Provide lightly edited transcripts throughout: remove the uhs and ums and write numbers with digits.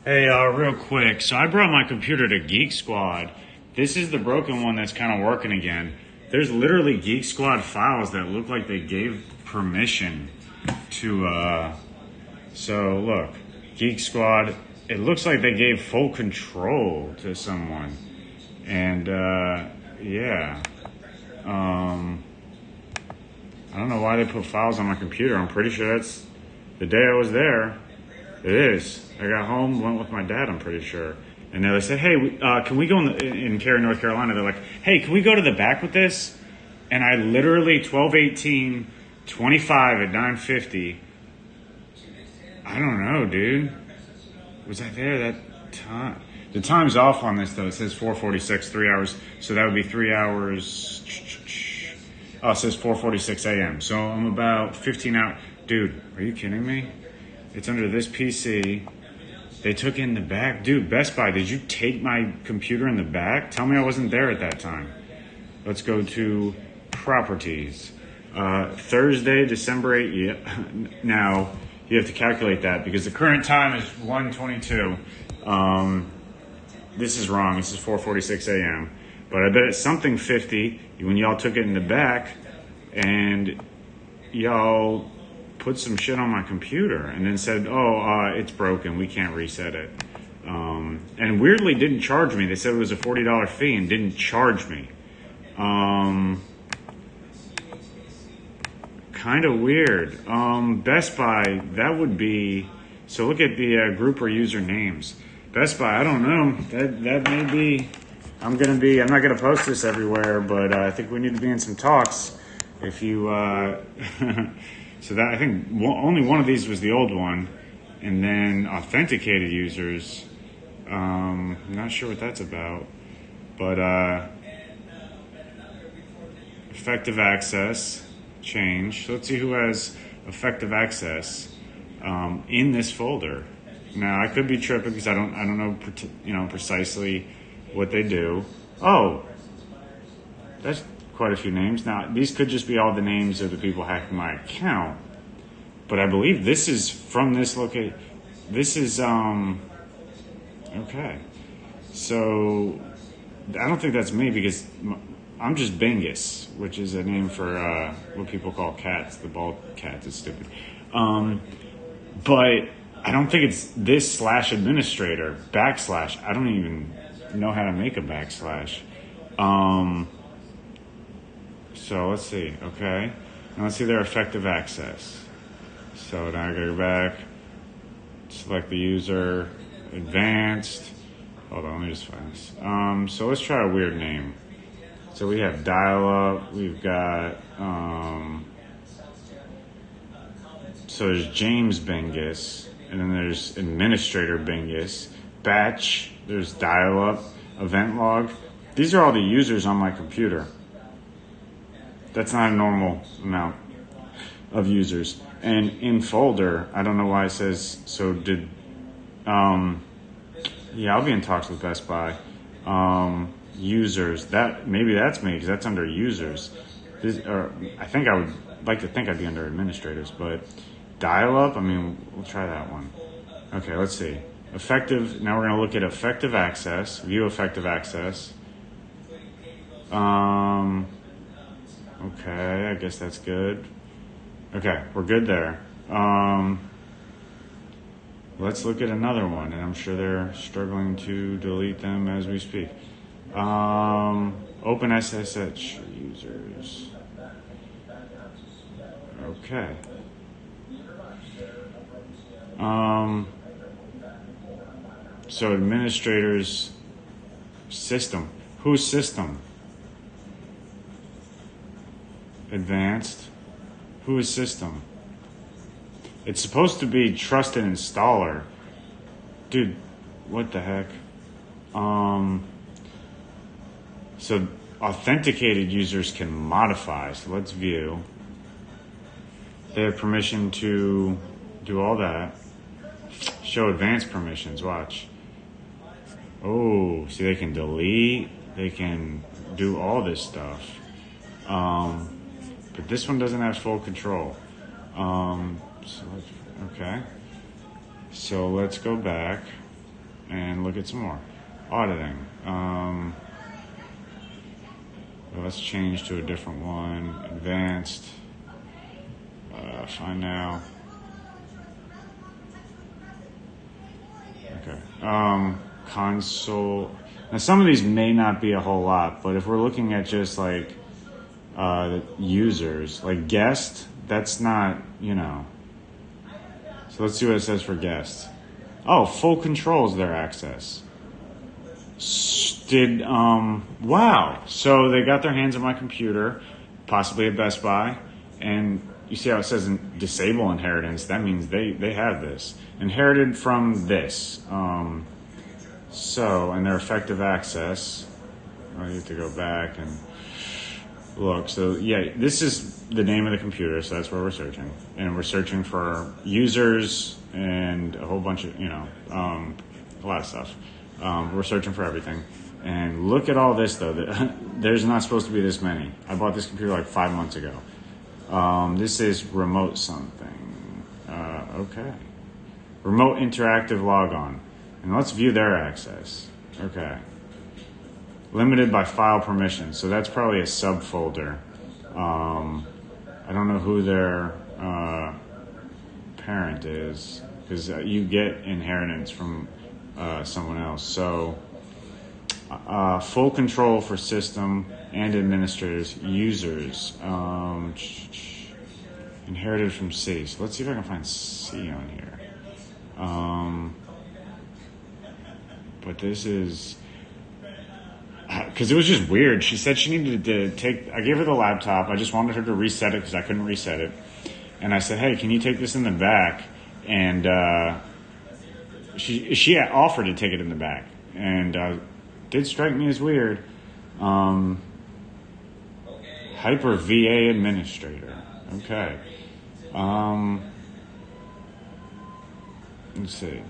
Hey, real quick. So I brought my computer to Geek Squad. This is the broken one that's kind of working again. There's literally Geek Squad files that look like they gave permission to, so look, Geek Squad, it looks like they gave full control to someone. And, yeah. I don't know why they put files on my computer. I'm pretty sure that's the day I was there. It is. I got home, went with my dad, I'm pretty sure. And they said, hey, can we go in Cary, North Carolina? They're like, hey, can we go to the back with this? And I literally, 12/18/25 at 9:50. I don't know, dude. Was I there that time? The time's off on this, though. It says 4:46, 3 hours. So that would be 3 hours. Oh, it says 4:46 a.m. So I'm about 15 hours. Dude, are you kidding me? It's under this PC. They took in the back. Dude, Best Buy, did you take my computer in the back? Tell me I wasn't there at that time. Let's go to properties. Thursday, December 8th. Yeah. Now, you have to calculate that because the current time is 1:22. This is wrong. This is 4:46 a.m. But I bet it's something 50 when y'all took it in the back and y'all put some shit on my computer and then said, it's broken. We can't reset it. And weirdly didn't charge me. They said it was a $40 fee and didn't charge me. Kind of weird. Best Buy, that would be, so look at the group or user names. Best Buy, I don't know. That may be, I'm not going to post this everywhere, but I think we need to be in some talks. If you, so that I think only one of these was the old one, and then authenticated users. I'm not sure what that's about, but effective access change. So let's see who has effective access in this folder. Now I could be tripping because I don't know precisely what they do. Oh, that's quite a few names. Now, these could just be all the names of the people hacking my account, but I believe this is from this location. This is, okay. So, I don't think that's me because I'm just Bingus, which is a name for what people call cats. The bald cats is stupid. But I don't think it's this /administrator, / I don't even know how to make a /. So let's see, okay. Now let's see their effective access. So now I go back, select the user, advanced. Hold on, let me just find this. So let's try a weird name. So we have dial-up, we've got, so there's James Bingus, and then there's administrator Bingus, batch, there's dial-up, event log. These are all the users on my computer. That's not a normal amount of users. And in folder, I don't know why it says, so did, I'll be in talks with Best Buy. Users, maybe that's me because that's under users. I think I would like to think I'd be under administrators, but dial-up, we'll try that one. Okay, let's see. Effective, now we're going to look at effective access, view effective access. Okay, I guess that's good. Okay, we're good there. Let's look at another one, and I'm sure they're struggling to delete them as we speak. Open SSH users. Okay. So administrators system. Whose system? Advanced. Who is system? It's supposed to be trusted installer. Dude, what the heck? So authenticated users can modify. So let's view. They have permission to do all that. Show advanced permissions. Watch. Oh, see, they can delete. They can do all this stuff. But this one doesn't have full control. Okay. So let's go back. and look at some more. Auditing. Well, let's change to a different one. Advanced. Find now. Okay. Console. Now, some of these may not be a whole lot, but if we're looking at just like users, like guest, that's not, So let's see what it says for guest. Oh, full controls their access. Wow. So they got their hands on my computer, possibly at Best Buy, and you see how it says disable inheritance. That means they have this. Inherited from this. And their effective access. I have to go back and look. So yeah, this is the name of the computer, so that's where we're searching. And we're searching for users and a whole bunch of, a lot of stuff. We're searching for everything. And look at all this, though. There's not supposed to be this many. I bought this computer like 5 months ago. This is remote something. Okay. Remote interactive logon. And let's view their access. Okay. Limited by file permissions. So that's probably a subfolder. I don't know who their parent is, because you get inheritance from someone else. So full control for system and administrators, users. Inherited from C. So let's see if I can find C on here. But this is... Because it was just weird. She said she needed to take... I gave her the laptop. I just wanted her to reset it because I couldn't reset it. And I said, hey, can you take this in the back? And she offered to take it in the back. And did strike me as weird. Hyper VA administrator. Okay. Let's see.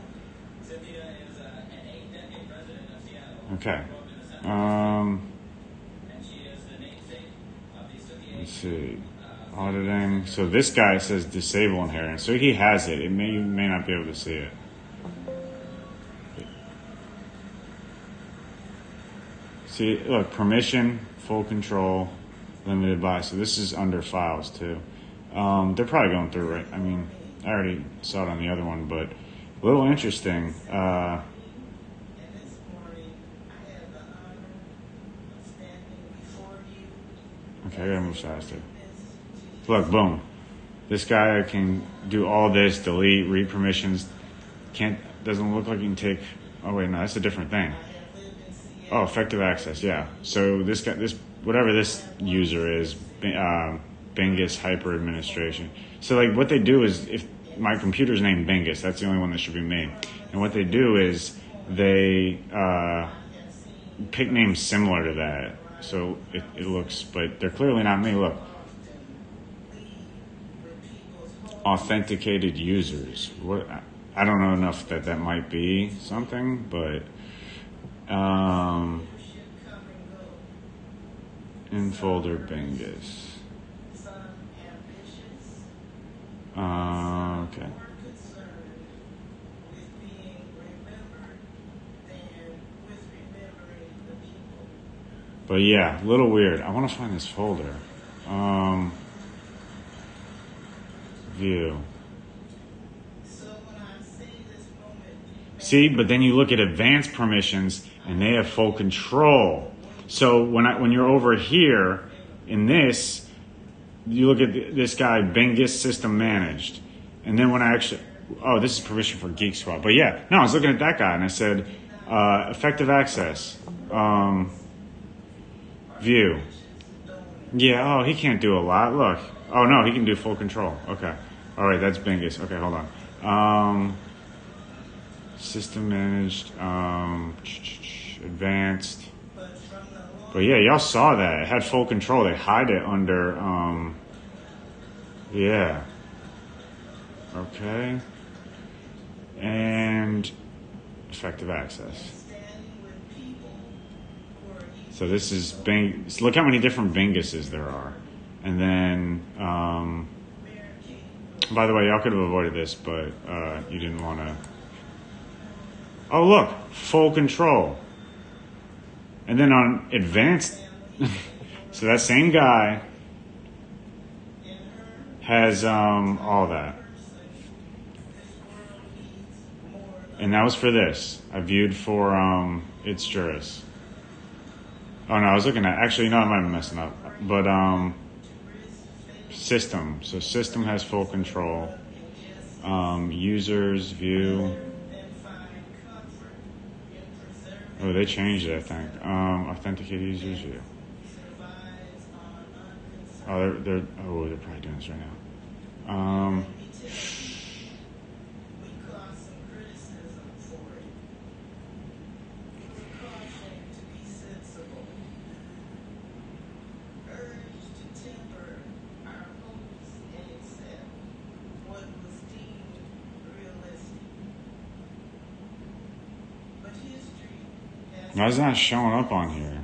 Okay. Let's see. Auditing. So this guy says disable inheritance. So he has it. You may not be able to see it. See, look, permission, full control, limited by. So this is under files too. They're probably going through it. I mean, I already saw it on the other one, but a little interesting. Okay, I gotta move faster. Look, boom. This guy can do all this, delete, read permissions. Doesn't look like he can take... Oh, wait, no, that's a different thing. Oh, effective access, yeah. So this guy, whatever this user is, Bingus Hyper Administration. So, like, what they do is, if my computer's named Bingus, that's the only one that should be me. And what they do is they pick names similar to that. So it looks, but they're clearly not me. Look. Authenticated users. What? I don't know enough that might be something, but in folder Bingus. Okay. But yeah, a little weird. I want to find this folder. View. See, but then you look at advanced permissions and they have full control. So when you're over here in this, you look at this guy, Bingus System Managed. And then when I actually, this is permission for Geek Squad. But yeah, no, I was looking at that guy and I said, effective access. View. Yeah, he can't do a lot. Look. Oh, no, he can do full control. Okay. All right, that's Bingus. Okay, hold on. System managed. Advanced. But yeah, y'all saw that. It had full control. They hide it under, yeah. Okay. And effective access. So this is look how many different Binguses there are. And then, by the way, y'all could have avoided this, but you didn't want to. Oh, look, full control. And then on advanced, so that same guy has all that. And that was for this. I viewed for its juris. Oh no, I was looking at, actually, no, I might be messing up. But system. So system has full control. Users, view. Oh, they changed it, I think. Authenticate users, view. Oh, they're probably doing this right now. Why is it not showing up on here?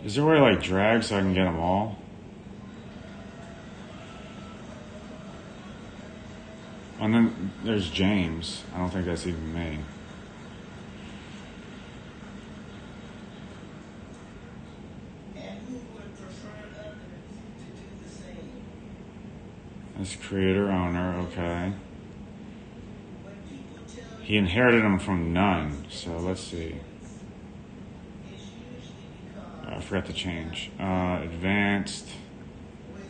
Is there a way to like drag so I can get them all? And then there's James. I don't think that's even me. That's creator owner, okay. He inherited them from none, so let's see. I forgot to change. Advanced.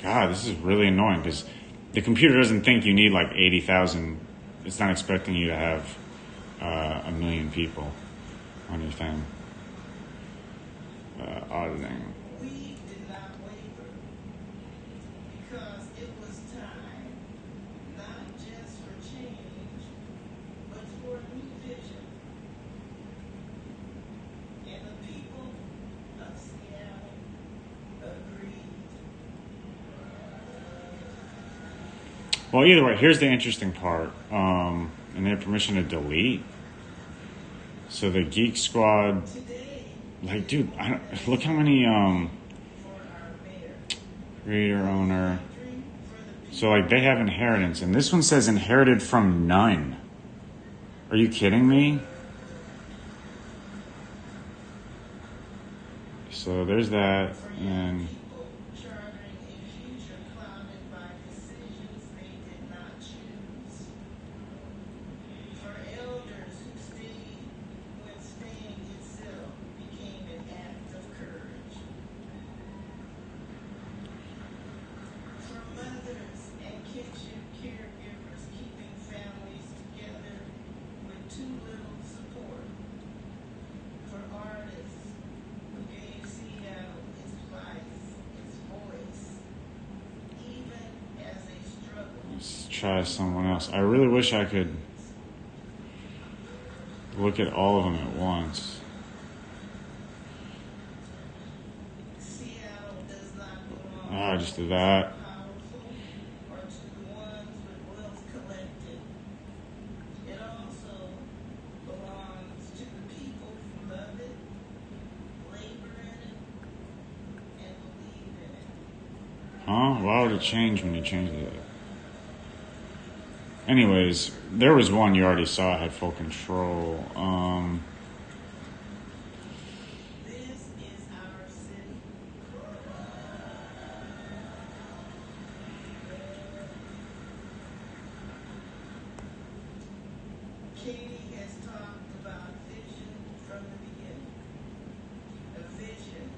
God, this is really annoying because the computer doesn't think you need like 80,000. It's not expecting you to have 1 million people on your thing. Auditing. Well, either way, here's the interesting part. And they have permission to delete. So the Geek Squad, like, dude, look how many creator owner. So like they have inheritance, and this one says inherited from none. Are you kidding me? So there's that, and let's try someone else. I really wish I could look at all of them at once. I just did that. Huh? Why would it change when you changed it? Anyways, there was one you already saw had full control. Katie has talked about vision from the beginning. A vision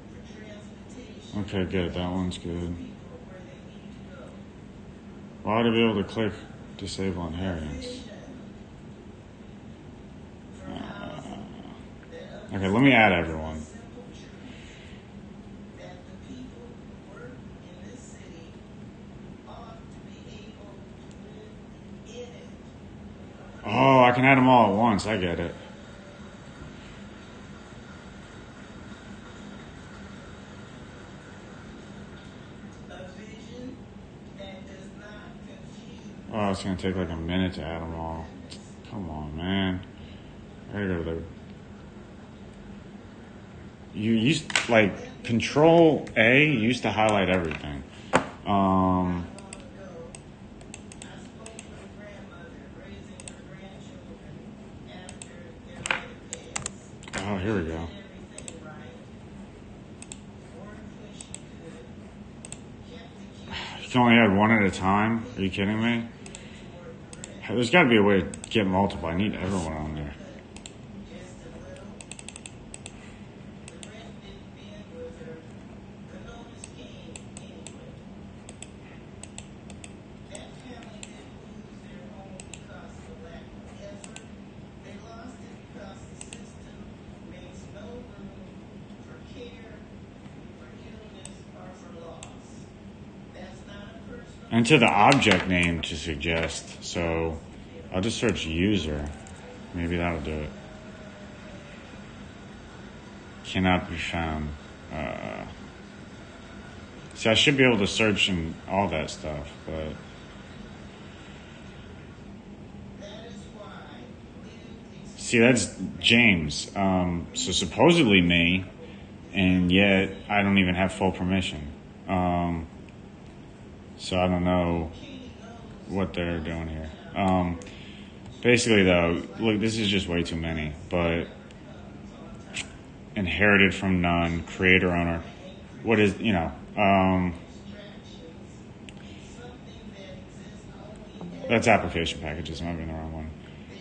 for transportation. Okay, good. That one's good. People where they need to go. Why would I be able to click disable inheritance? Okay, let me add everyone. Simple truth that the people who work in this city ought to be able to live in it. Oh, I can add them all at once. I get it. A vision that does not confuse. Oh, it's gonna take like a minute to add them all. Come on, man. I gotta go to the You used like Control A used to highlight everything. Long ago, I spoke with a grandmother raising her grandchildren after their mother passed. Oh, here we go. Everything right. Worked when she could. Kept the You kids can only add one at a time. Are you kidding me? toward the rent. There's got to be a way to get multiple. I need everyone on there. Just a little. The rent didn't bend with her. The notice came anyway. That family didn't lose their home because of lack of effort. They lost it because the system makes no room for care, for illness, or for loss. That's not a personal. Enter the object name to suggest. So I'll just search user. Maybe that'll do it. Cannot be found. See, I should be able to search and all that stuff, but That is why lived see, that's James. So supposedly me, and yet I don't even have full permission. So I don't know what they're doing here. Basically, though, look, this is just way too many. But inherited from none, creator owner. What is that's application packages. I might be in the wrong one.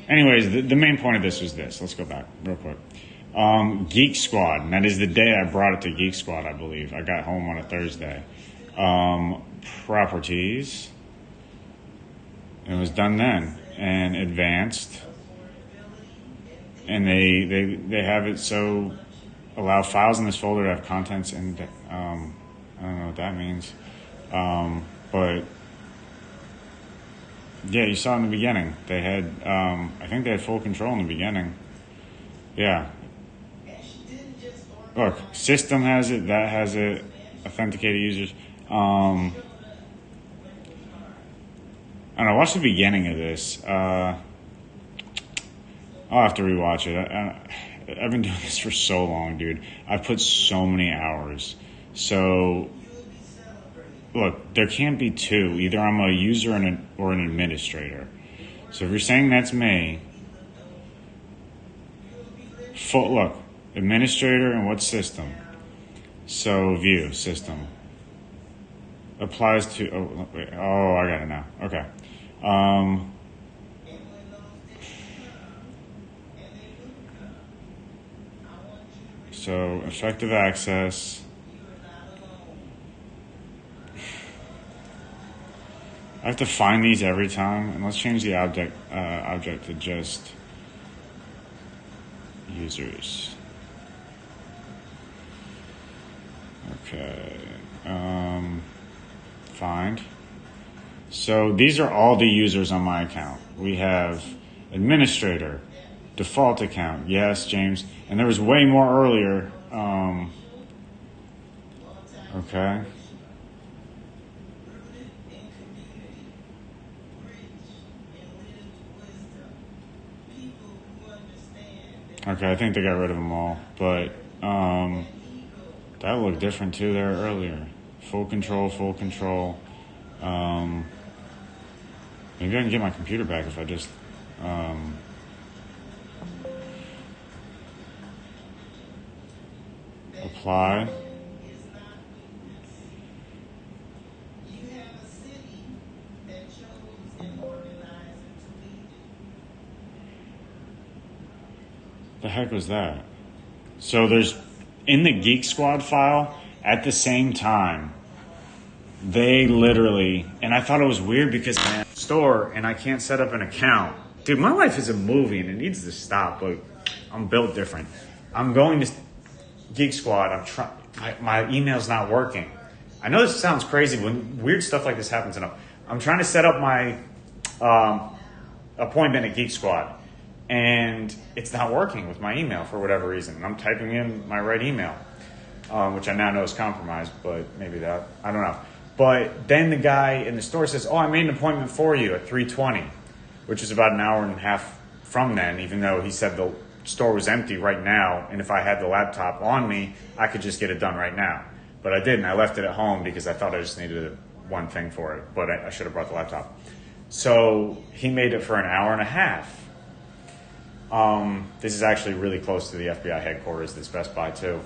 Anyways, the main point of this was this. Let's go back real quick. Geek Squad, and that is the day I brought it to Geek Squad, I believe. I got home on a Thursday. Properties. It was done then. And advanced. And they have it so allow files in this folder to have contents and I don't know what that means. But yeah, you saw in the beginning. They had I think they had full control in the beginning. Yeah. Look, system has it, that has it, authenticated users. I don't know, watch the beginning of this. I'll have to rewatch it. I've been doing this for so long, dude. I've put so many hours. So, look, there can't be two. Either I'm a user or an administrator. So if you're saying that's me, look, administrator and what system? So view, system. Applies to, oh, wait, oh, I got it now. Okay. So effective access. I have to find these every time, and let's change the object to just users. Okay. Find. So these are all the users on my account. We have administrator, default account. Yes, James. And there was way more earlier. Okay. Okay, I think they got rid of them all. But that looked different too there earlier. Full control, full control. Maybe I can get my computer back if I just apply. The heck was that? So there's in the Geek Squad file at the same time. They literally, and I thought it was weird because man, store and I can't set up an account. Dude, my life is a movie and it needs to stop. Like, I'm built different. I'm going to Geek Squad. I'm trying. My email's not working. I know this sounds crazy when weird stuff like this happens enough. I'm trying to set up my appointment at Geek Squad, and it's not working with my email for whatever reason. And I'm typing in my right email, which I now know is compromised, but maybe that, I don't know. But then the guy in the store says, oh, I made an appointment for you at 3:20, which is about an hour and a half from then, even though he said store was empty right now, and if I had the laptop on me, I could just get it done right now. But I didn't. I left it at home because I thought I just needed one thing for it, but I should have brought the laptop. So he made it for an hour and a half. This is actually really close to the FBI headquarters, this Best Buy too.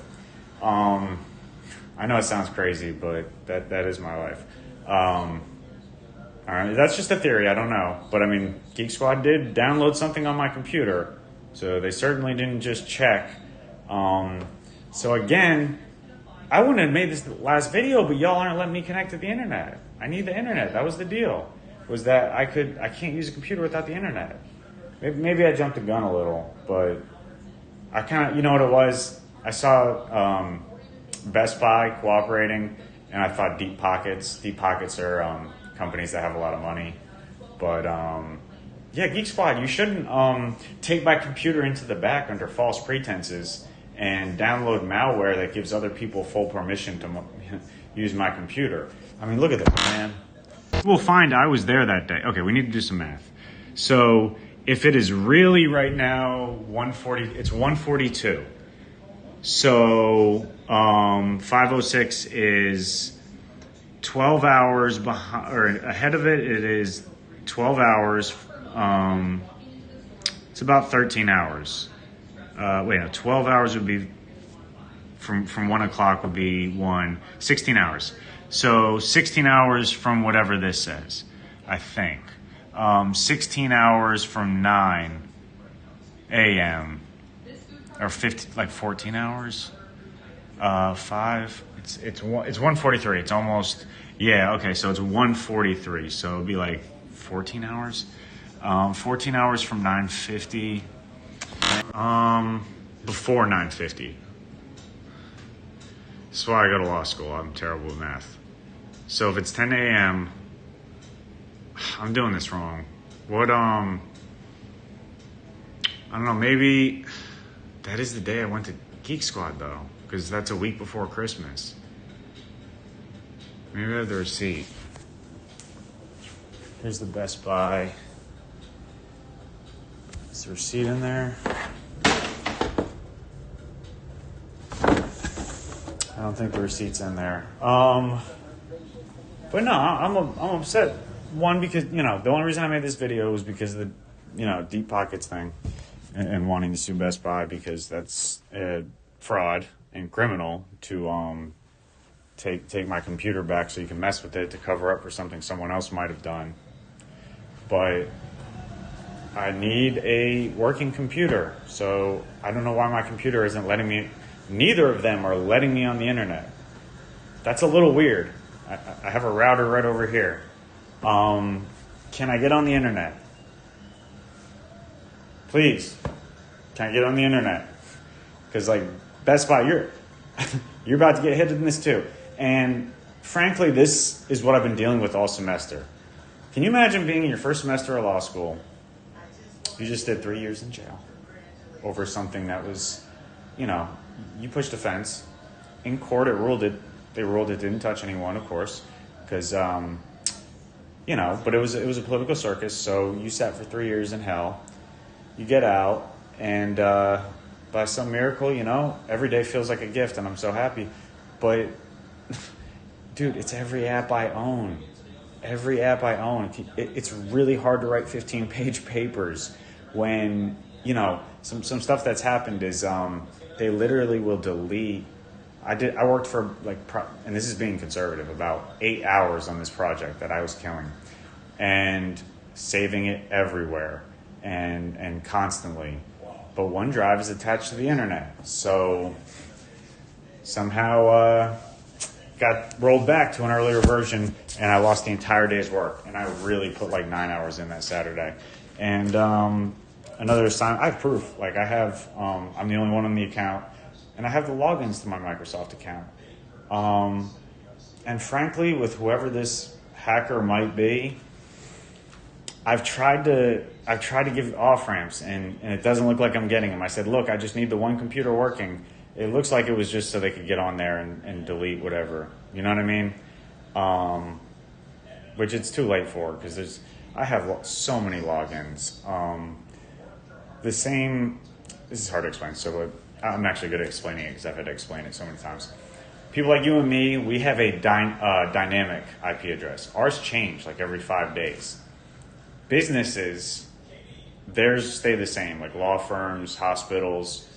I know it sounds crazy, but that is my life. All right, that's just a theory. I don't know, but I mean, Geek Squad did download something on my computer, so they certainly didn't just check. So again, I wouldn't have made this last video, but y'all aren't letting me connect to the internet. I need the internet. That was the deal. Was that I can't use a computer without the internet. Maybe I jumped the gun a little, but I kind of, you know what it was? I saw Best Buy cooperating, and I thought Deep Pockets. Deep Pockets are companies that have a lot of money. But yeah, Geek Squad, you shouldn't take my computer into the back under false pretenses and download malware that gives other people full permission to use my computer. I mean, look at this, man. We'll find I was there that day. Okay, we need to do some math. So if it is really right now 140, it's 142. So 506 is 12 hours behind, or ahead of it. It is 12 hours. It's about 13 hours. 12 hours would be from 1 o'clock would be 16 hours. So 16 hours from whatever this says, I think. 16 hours from 9 a.m. or 14 hours. 5. It's 1:43. It's almost, yeah. Okay, so it's 1:43. So it'll be like 14 hours. 14 hours from 9:50. Before 9:50. That's why I go to law school. I'm terrible at math. So if it's 10 a.m., I'm doing this wrong. What, I don't know, maybe that is the day I went to Geek Squad though, because that's a week before Christmas. Maybe I have the receipt. Here's the Best Buy. Is the receipt in there? I don't think the receipt's in there. But no, I'm upset. One, because, the only reason I made this video was because of the, Deep Pockets thing and wanting to sue Best Buy because that's fraud and criminal to take my computer back so you can mess with it to cover up for something someone else might have done. But I need a working computer, so I don't know why my computer isn't letting me. Neither of them are letting me on the internet. That's a little weird. I have a router right over here. Can I get on the internet? Please, can I get on the internet? Because Best Buy, you're about to get hit in this too. And frankly, this is what I've been dealing with all semester. Can you imagine being in your first semester of law school? You just did 3 years in jail over something that was, you pushed a fence. In court, they ruled it didn't touch anyone, of course, because, but it was a political circus. So you sat for 3 years in hell. You get out, and by some miracle, every day feels like a gift, and I'm so happy. But, dude, it's every app I own. Every app I own. It's really hard to write 15-page papers when, some stuff that's happened is they literally will delete. I worked for and this is being conservative, about 8 hours on this project that I was killing and saving it everywhere and constantly. But OneDrive is attached to the internet. So somehow got rolled back to an earlier version and I lost the entire day's work. And I really put 9 hours in that Saturday. And another assignment, I have proof. I have, I'm the only one on the account. And I have the logins to my Microsoft account. And frankly, with whoever this hacker might be, I've tried to give off ramps, and it doesn't look like I'm getting them. I said, look, I just need the one computer working. It looks like it was just so they could get on there and delete whatever. You know what I mean? Which it's too late for, because I have so many logins. The same this is hard to explain. So I'm actually good at explaining it because I've had to explain it so many times. People like you and me, we have a dynamic IP address. Ours change like every 5 days. Businesses, theirs stay the same, like law firms, hospitals,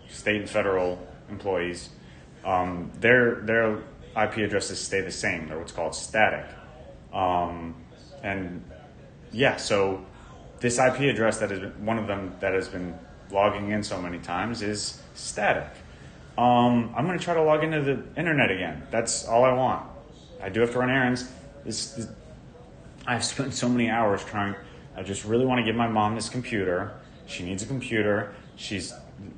state and federal employees. Their IP addresses stay the same. They're what's called static. So this IP address that is one of them that has been logging in so many times is static. I'm going to try to log into the internet again. That's all I want. I do have to run errands. I've spent so many hours trying. I just really want to give my mom this computer. She needs a computer. She's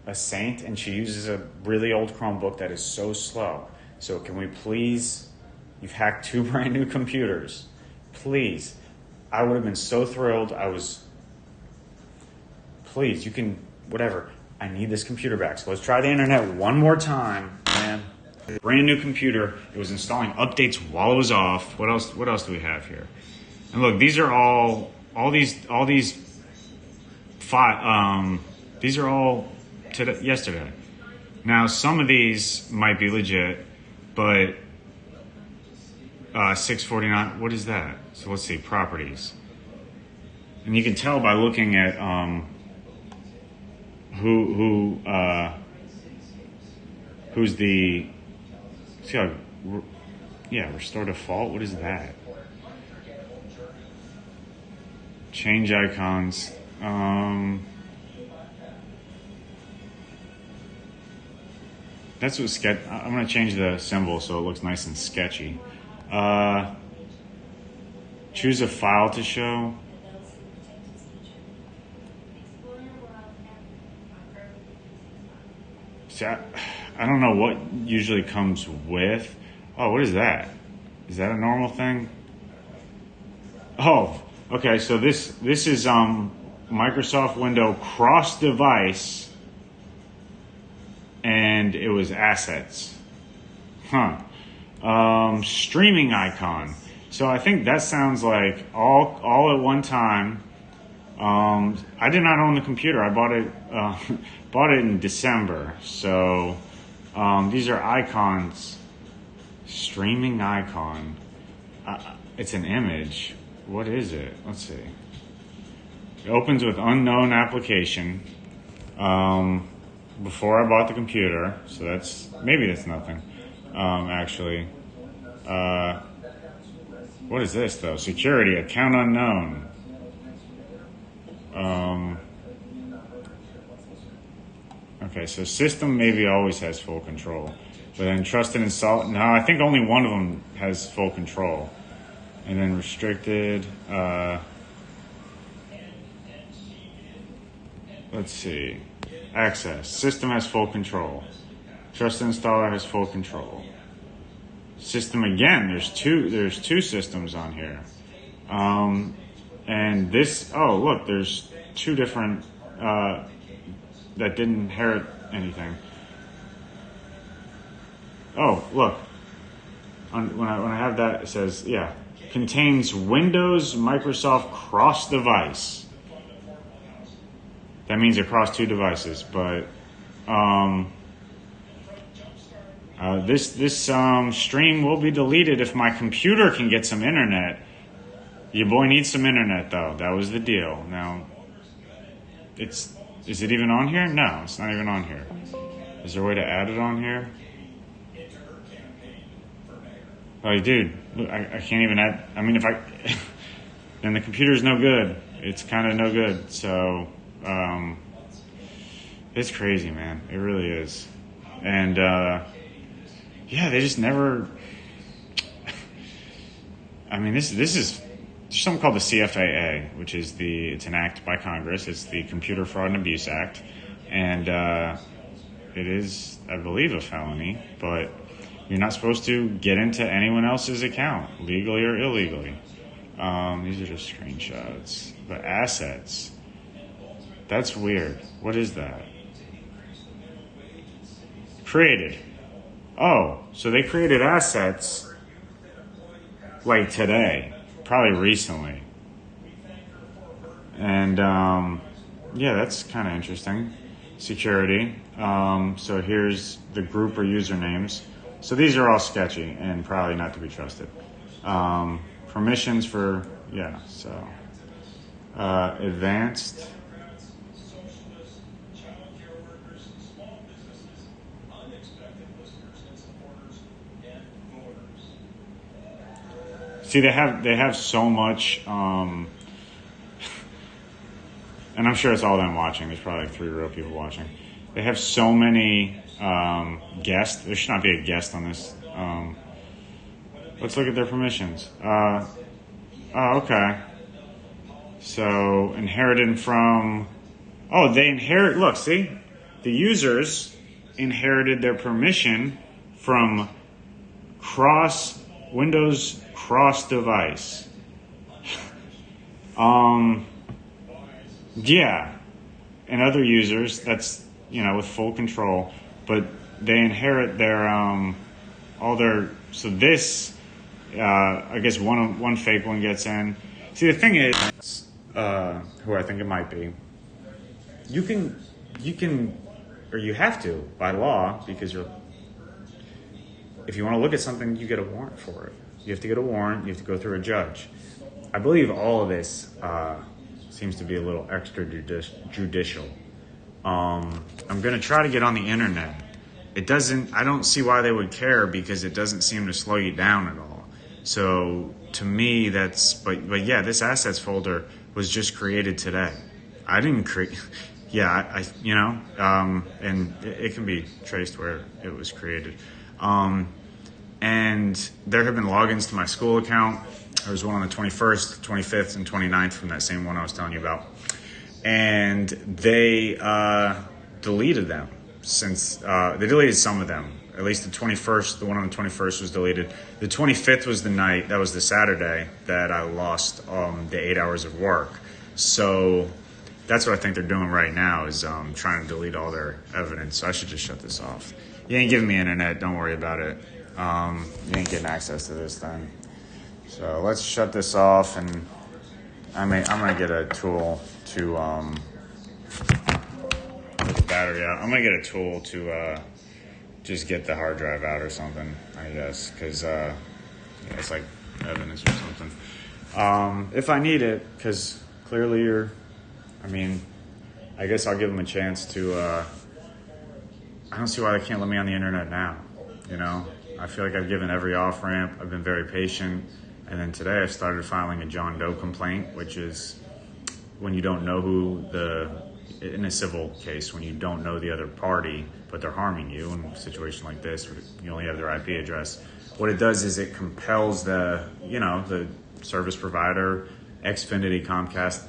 a saint, and she uses a really old Chromebook that is so slow. So can we please, you've hacked 2 brand new computers. Please. I would have been so thrilled. Please, you can, whatever. I need this computer back. So let's try the internet one more time, man. Brand new computer. It was installing updates while it was off. What else do we have here? And look, these are these are all yesterday. Now, some of these might be legit, but 649, what is that? So let's see, properties. And you can tell by looking at who's the, see how, restore default, what is that? Change icons. That's what I'm going to change the symbol so it looks nice and sketchy. Choose a file to show. See, I don't know what usually comes with. Oh, what is that? Is that a normal thing? Oh, okay. So this is Microsoft Window cross device, and it was assets. Streaming icon. So I think that sounds like all at one time. I did not own the computer. I bought it in December. So these are icons. Streaming icon. It's an image. What is it? Let's see. It opens with unknown application. Before I bought the computer, so that's nothing. Actually, what is this though? Security account unknown. Okay, so system maybe always has full control, but then trusted and salt. No, I think only one of them has full control, and then restricted. Let's see. Access. System has full control. Trusted installer has full control. System again. There's two systems on here. And this. Oh, look. There's 2 different that didn't inherit anything. Oh, look. When I have that, it says contains Windows Microsoft cross device. That means across 2 devices, but this stream will be deleted if my computer can get some internet. Your boy needs some internet, though. That was the deal. Now, is it even on here? No, it's not even on here. Is there a way to add it on here? Oh, dude, I can't even add. I mean, then the computer's no good. It's kind of no good. So. It's crazy, man. It really is. And, they just never, I mean, this is, there's something called the CFAA, which is it's an act by Congress. It's the Computer Fraud and Abuse Act. And, it is, I believe, a felony, but you're not supposed to get into anyone else's account, legally or illegally. These are just screenshots. But assets. That's weird. What is that? Created. Oh, so they created assets like today, probably recently. And Yeah, that's kind of interesting. Security. So here's the group or usernames. So these are all sketchy and probably not to be trusted. Permissions for, yeah, so advanced. See, they have so much, and I'm sure it's all them watching. There's probably like 3 real people watching. They have so many guests. There should not be a guest on this. Let's look at their permissions. Oh, okay. So inherited from. Oh, they inherit. Look, see, the users inherited their permission from Windows cross device. Yeah, and other users, that's, with full control, but they inherit their all their. So this, I guess one fake one gets in. See, the thing is, who I think it might be, you can, or you have to by law, because if you want to look at something, you get a warrant for it. You have to get a warrant. You have to go through a judge. I believe all of this seems to be a little extrajudicial. I'm going to try to get on the internet. I don't see why they would care, because it doesn't seem to slow you down at all. So to me, but yeah, this assets folder was just created today. I didn't create, yeah, and it can be traced where it was created. And there have been logins to my school account. There was one on the 21st, 25th, and 29th from that same one I was telling you about. And they deleted them since they deleted some of them. At least the 21st, the one on the 21st was deleted. The 25th was that was the Saturday that I lost the 8 hours of work. So that's what I think they're doing right now, is trying to delete all their evidence. So I should just shut this off. You ain't giving me internet, don't worry about it. You ain't getting access to this thing. So let's shut this off, and I'm gonna get a tool to get the battery out. I'm gonna get a tool to just get the hard drive out or something, I guess, because it's like evidence or something. If I need it, because clearly I guess I'll give them a chance to. I don't see why they can't let me on the internet now. I feel like I've given every off ramp. I've been very patient. And then today I started filing a John Doe complaint, which is when you don't know in a civil case, when you don't know the other party, but they're harming you in a situation like this, where you only have their IP address. What it does is it compels the service provider, Xfinity, Comcast,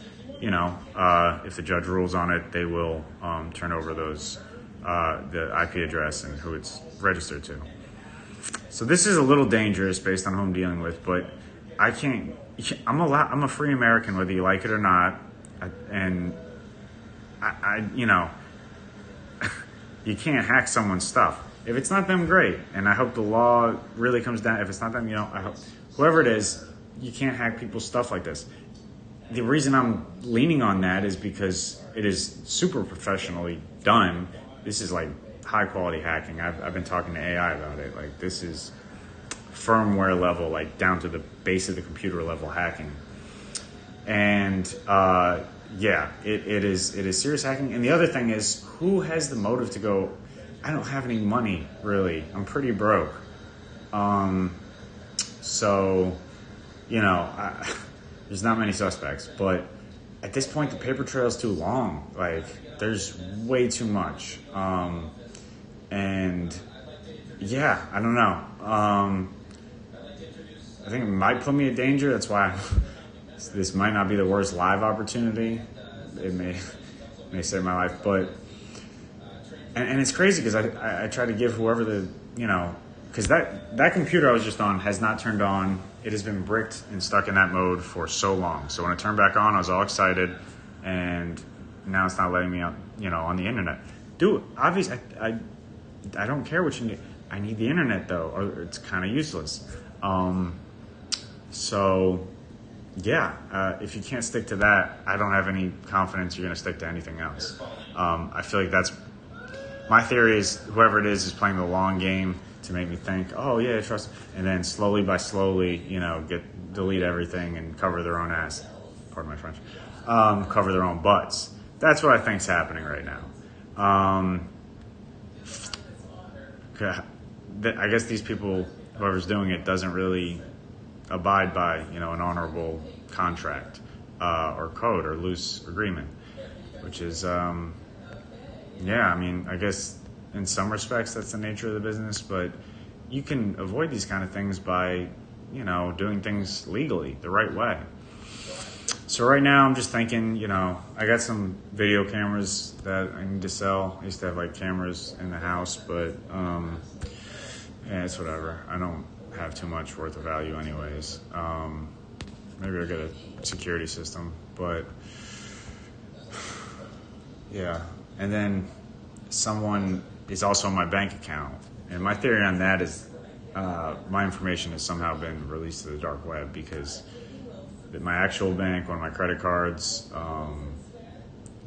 if the judge rules on it, they will turn over those, the IP address and who it's registered to. So this is a little dangerous based on who I'm dealing with, but I can't. I'm a free American, whether you like it or not, and you can't hack someone's stuff. If it's not them, great, and I hope the law really comes down. If it's not them, I hope whoever it is, you can't hack people's stuff like this. The reason I'm leaning on that is because it is super professionally done. This is like high quality hacking. I've been talking to AI about it. Like, this is firmware level, like down to the base of the computer level hacking. And it is serious hacking. And the other thing is, who has the motive to go, I don't have any money, really. I'm pretty broke. There's not many suspects, but at this point, the paper trail is too long. Like, there's way too much. And yeah, I don't know. I think it might put me in danger. That's why this might not be the worst live opportunity. It may save my life, but and it's crazy because I try to give whoever because that computer I was just on has not turned on. It has been bricked and stuck in that mode for so long. So when it turned back on, I was all excited, and now it's not letting me on the internet. Dude, obviously, I don't care what you need. I need the internet though, or it's kind of useless. So if you can't stick to that, I don't have any confidence you're going to stick to anything else. I feel like that's my theory is whoever it is playing the long game to make me think, oh yeah, trust, and then slowly by slowly, delete everything and cover their own ass. Pardon my French. Cover their own butts. That's what I think's happening right now. I guess these people, whoever's doing it, doesn't really abide by, an honorable contract or code or loose agreement, which is, I guess in some respects that's the nature of the business, but you can avoid these kind of things by, doing things legally, the right way. So right now I'm just thinking, I got some video cameras that I need to sell. I used to have like cameras in the house, but it's whatever. I don't have too much worth of value anyways. Maybe I'll get a security system, but yeah. And then someone is also on my bank account. And my theory on that is my information has somehow been released to the dark web because my actual bank, one of my credit cards,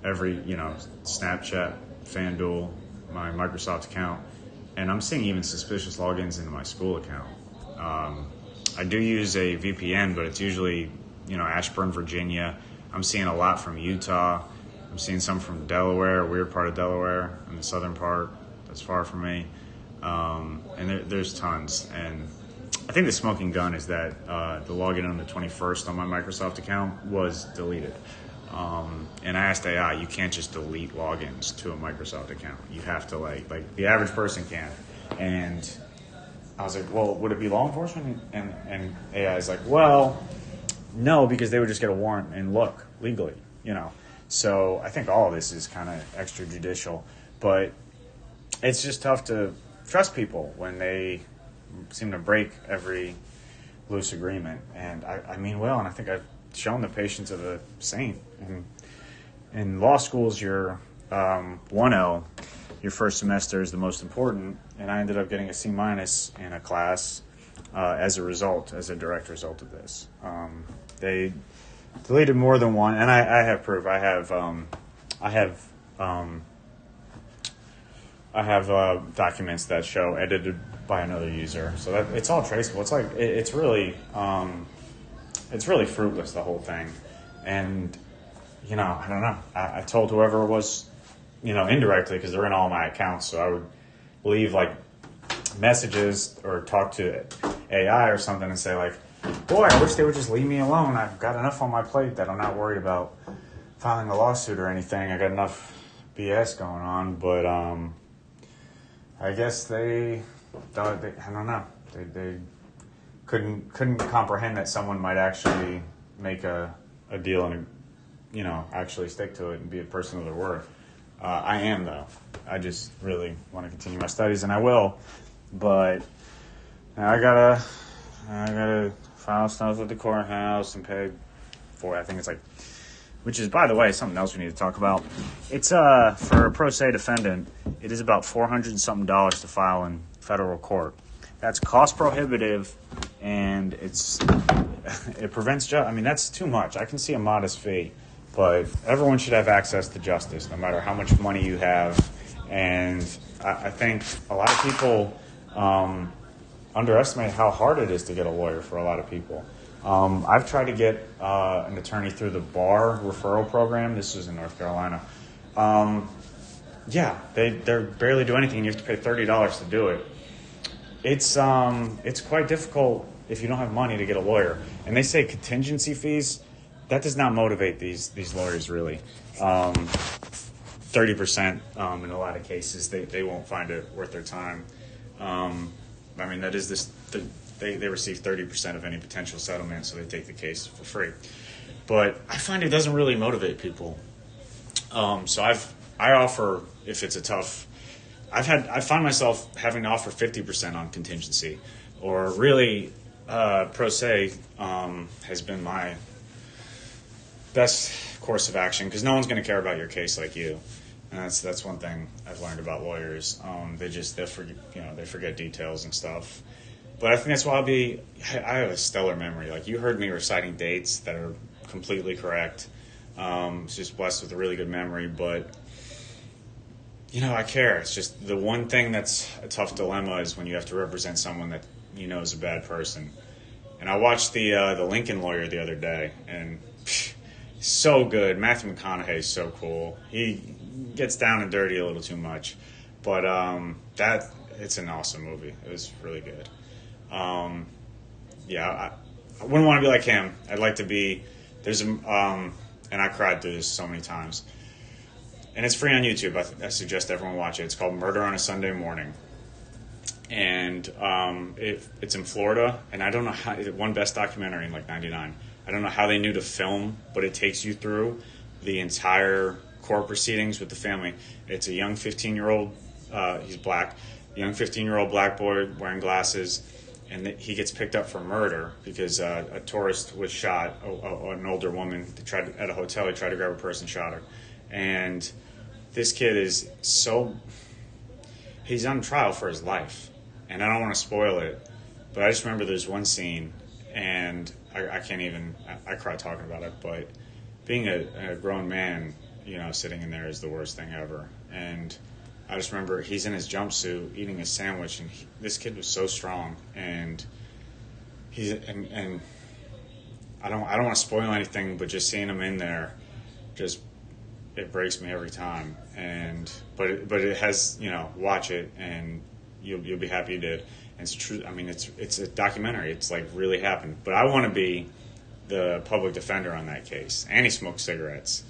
every, Snapchat, FanDuel, my Microsoft account, and I'm seeing even suspicious logins into my school account. I do use a VPN, but it's usually, Ashburn, Virginia. I'm seeing a lot from Utah. I'm seeing some from Delaware, a weird part of Delaware, in the southern part that's far from me. And there's tons. And I think the smoking gun is that the login on the 21st on my Microsoft account was deleted. And I asked AI, you can't just delete logins to a Microsoft account. You have to like the average person can. And I was like, well, would it be law enforcement? And AI is like, well, no, because they would just get a warrant and look legally, So I think all of this is kind of extrajudicial, but it's just tough to trust people when they seem to break every loose agreement. And I mean well, and I think I've shown the patience of a saint. And in law schools, your 1L, your first semester is the most important, and I ended up getting a C- in a class as a direct result of this. They deleted more than one, and I have proof. I have documents that show edited by another user, so that it's all traceable. It's like it's really fruitless, the whole thing. And I don't know. I told whoever it was, indirectly, because they're in all my accounts, so I would leave like messages or talk to AI or something and say like, boy, I wish they would just leave me alone. I've got enough on my plate that I'm not worried about filing a lawsuit or anything. I got enough BS going on, but I guess they I don't know. They couldn't comprehend that someone might actually make a deal and actually stick to it and be a person of their word. I am, though. I just really want to continue my studies, and I will. But I gotta file stuff with the courthouse and pay for it. I think it's like, which is, by the way, something else we need to talk about. It's for a pro se defendant, it is about $400 and something to file in federal court. That's cost prohibitive, and it prevents that's too much. I can see a modest fee, but everyone should have access to justice, no matter how much money you have. And I think a lot of people underestimate how hard it is to get a lawyer for a lot of people. I've tried to get an attorney through the bar referral program. This was in North Carolina. They barely do anything. You have to pay $30 to do it. It's quite difficult if you don't have money to get a lawyer. And they say contingency fees. That does not motivate these lawyers really. 30% in a lot of cases they won't find it worth their time. That is they receive 30% of any potential settlement, so they take the case for free. But I find it doesn't really motivate people. So I offer, if it's a tough, I find myself having to offer 50% on contingency, or really pro se has been my best course of action, because no one's going to care about your case like you. And that's one thing I've learned about lawyers. They forget details and stuff. But I think that's why I have a stellar memory. Like, you heard me reciting dates that are completely correct. It's just blessed with a really good memory, but I care. It's just the one thing that's a tough dilemma is when you have to represent someone that is a bad person. And I watched the Lincoln Lawyer the other day, and so good. Matthew McConaughey is so cool. He gets down and dirty a little too much, but it's an awesome movie. It was really good. I wouldn't want to be like him. I'd like to be. And I cried through this so many times. And it's free on YouTube. I suggest everyone watch it. It's called Murder on a Sunday Morning. And it's in Florida. And I don't know how, it won Best Documentary in like 99. I don't know how they knew to film, but it takes you through the entire court proceedings with the family. It's a young 15-year-old, he's black, young 15-year-old black boy wearing glasses. And he gets picked up for murder because a tourist was shot, an older woman at a hotel. He tried to grab a purse and shot her. And this kid he's on trial for his life. And I don't want to spoil it, but I just remember there's one scene, and I can't even, I cry talking about it, but being a grown man, sitting in there is the worst thing ever. And I just remember he's in his jumpsuit eating a sandwich, and this kid was so strong, and and I don't want to spoil anything, but just seeing him in there, it breaks me every time. But it has, watch it and you'll be happy you did. And it's true. I mean, it's a documentary. It's like really happened. But I want to be the public defender on that case. And he smoked cigarettes.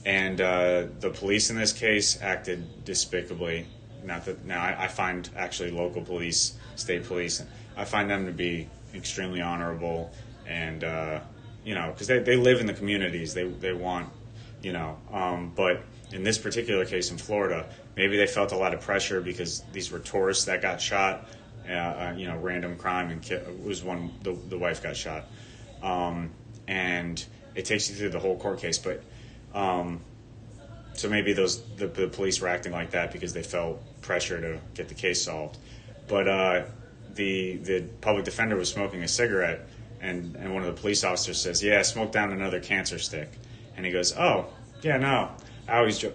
And the police in this case acted despicably. Now I find actually local police, state police, I find them to be extremely honorable, and because they live in the communities, they want, but in this particular case in Florida, maybe they felt a lot of pressure because these were tourists that got shot, random crime, and the wife got shot, and it takes you through the whole court case, but. So maybe the police were acting like that because they felt pressure to get the case solved. But the public defender was smoking a cigarette, and one of the police officers says, "Yeah, smoke down another cancer stick." And he goes, "Oh, yeah, no, I always hold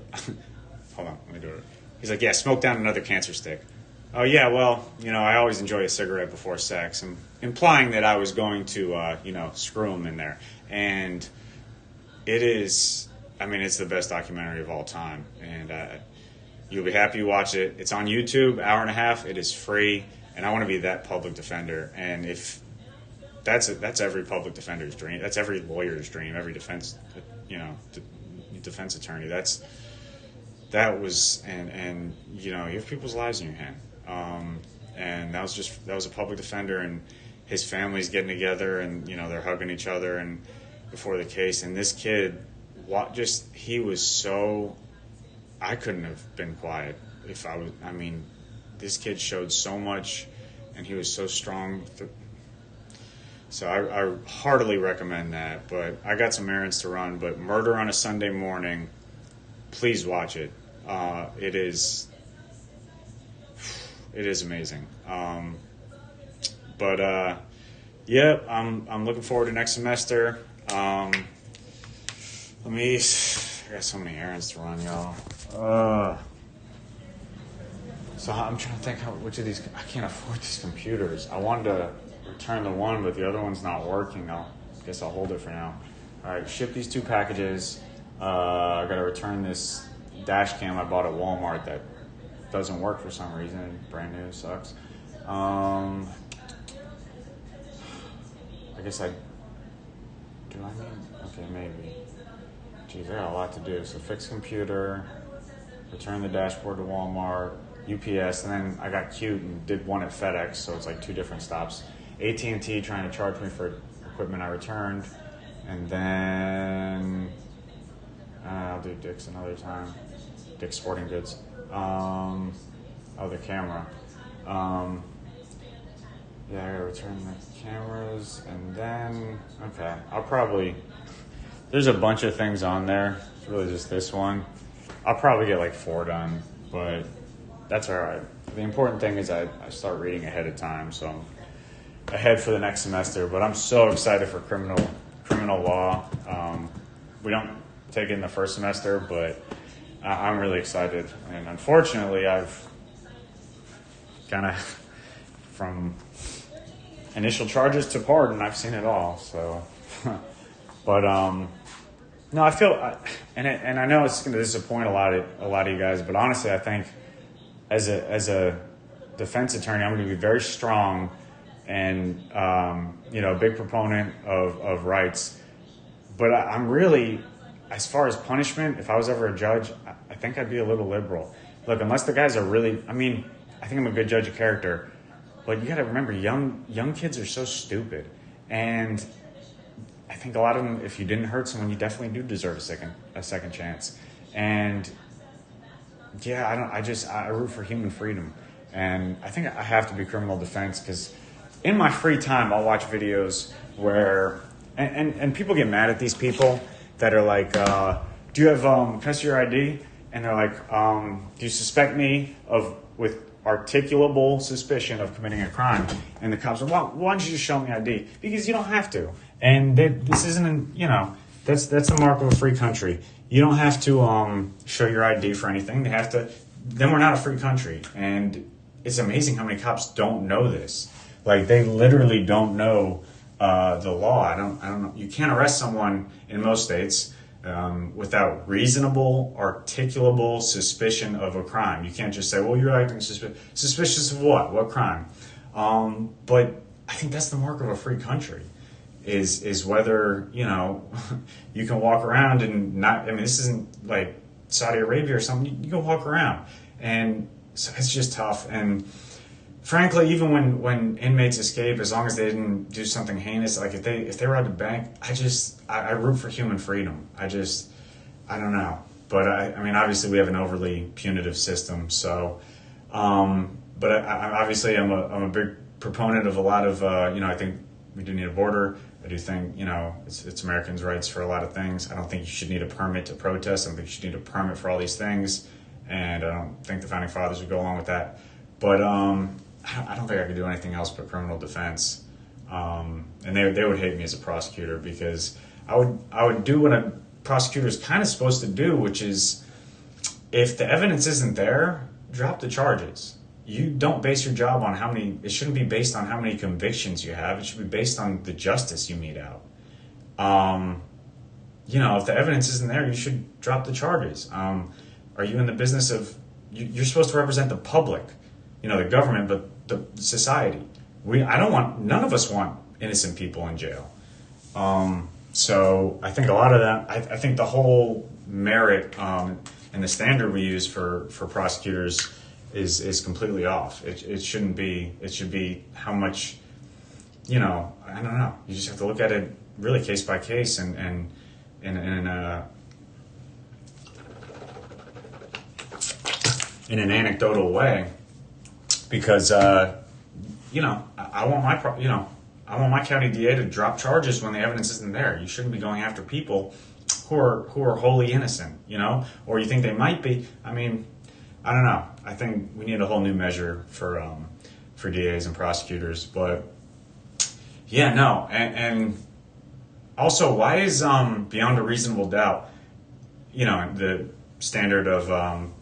on, let me do it." He's like, "Yeah, smoke down another cancer stick." "Oh, yeah, well, I always enjoy a cigarette before sex," implying that I was going to, screw him in there. And it is... it's the best documentary of all time, and you'll be happy you watch it. It's on YouTube, hour and a half. It is free, and I want to be that public defender. And if that's every public defender's dream, that's every lawyer's dream, every defense, defense attorney. That was, and you have people's lives in your hand. And that was a public defender, and his family's getting together, and they're hugging each other, and before the case, and this kid. He was so, I couldn't have been quiet if I was, this kid showed so much, and he was so strong. So I heartily recommend that, but I got some errands to run, but Murder on a Sunday Morning, please watch it. It is amazing. I'm looking forward to next semester. I got so many errands to run, y'all. So I'm trying to think which of these, I can't afford these computers. I wanted to return the one, but the other one's not working. I guess I'll hold it for now. All right, ship these 2 packages. I got to return this dash cam I bought at Walmart that doesn't work for some reason. Brand new, sucks. I guess okay, maybe. Geez, I got a lot to do. So fix computer, return the dashboard to Walmart, UPS, and then I got cute and did one at FedEx, so it's like 2 different stops. AT&T trying to charge me for equipment I returned, and then I'll do Dick's another time. Dick's Sporting Goods. The camera. I gotta return the cameras, and then there's a bunch of things on there. It's really just this one. I'll probably get like 4 done, but that's all right. The important thing is I start reading ahead of time, so ahead for the next semester. But I'm so excited for criminal law. We don't take it in the first semester, but I'm really excited. And unfortunately, I've kind of, from initial charges to pardon, I've seen it all. So, but no, I feel, and I know it's going to disappoint a lot of you guys, but honestly, I think as a defense attorney, I'm going to be very strong and a big proponent of rights. But I'm really, as far as punishment, if I was ever a judge, I think I'd be a little liberal. Look, unless the guys are really, I think I'm a good judge of character, but you got to remember, young kids are so stupid, and I think a lot of them, if you didn't hurt someone, you definitely do deserve a second chance. And yeah, I root for human freedom, and I think I have to be criminal defense, because in my free time, I'll watch videos where, and people get mad at these people that are like, do you have, can I see your ID? And they're like, do you suspect me with articulable suspicion of committing a crime? And the cops are, well, why don't you just show me ID? Because you don't have to. And this isn't, that's the mark of a free country. You don't have to show your ID for anything. They have to, then we're not a free country. And it's amazing how many cops don't know this. Like, they literally don't know the law. I don't know. You can't arrest someone in most states without reasonable, articulable suspicion of a crime. You can't just say, well, you're acting suspicious of what? What crime? But I think that's the mark of a free country, is whether, you can walk around and not, this isn't like Saudi Arabia or something. You can walk around. And so it's just tough. And frankly, even when inmates escape, as long as they didn't do something heinous, like if they robbed a bank, I root for human freedom. I don't know. But obviously we have an overly punitive system. So, but obviously I'm a big proponent of a lot of, I think we do need a border. I do think, it's Americans' rights for a lot of things. I don't think you should need a permit to protest. I don't think you should need a permit for all these things. And I don't think the Founding Fathers would go along with that. But I don't think I could do anything else but criminal defense. And they would hate me as a prosecutor, because I would do what a prosecutor is kind of supposed to do, which is, if the evidence isn't there, drop the charges. You don't base your job on it shouldn't be based on how many convictions you have. It should be based on the justice you mete out. If the evidence isn't there, you should drop the charges. Are you in the business of, you're supposed to represent the public, the government, but the society. None of us want innocent people in jail. So I think a lot of that, I think the whole merit and the standard we use for prosecutors is completely off. It shouldn't be. It should be how much, I don't know. You just have to look at it really case by case and in an anecdotal way, because I want my county DA to drop charges when the evidence isn't there. You shouldn't be going after people who are wholly innocent, or you think they might be. I don't know. I think we need a whole new measure for DAs and prosecutors. But yeah, no, and also, why is beyond a reasonable doubt, the standard of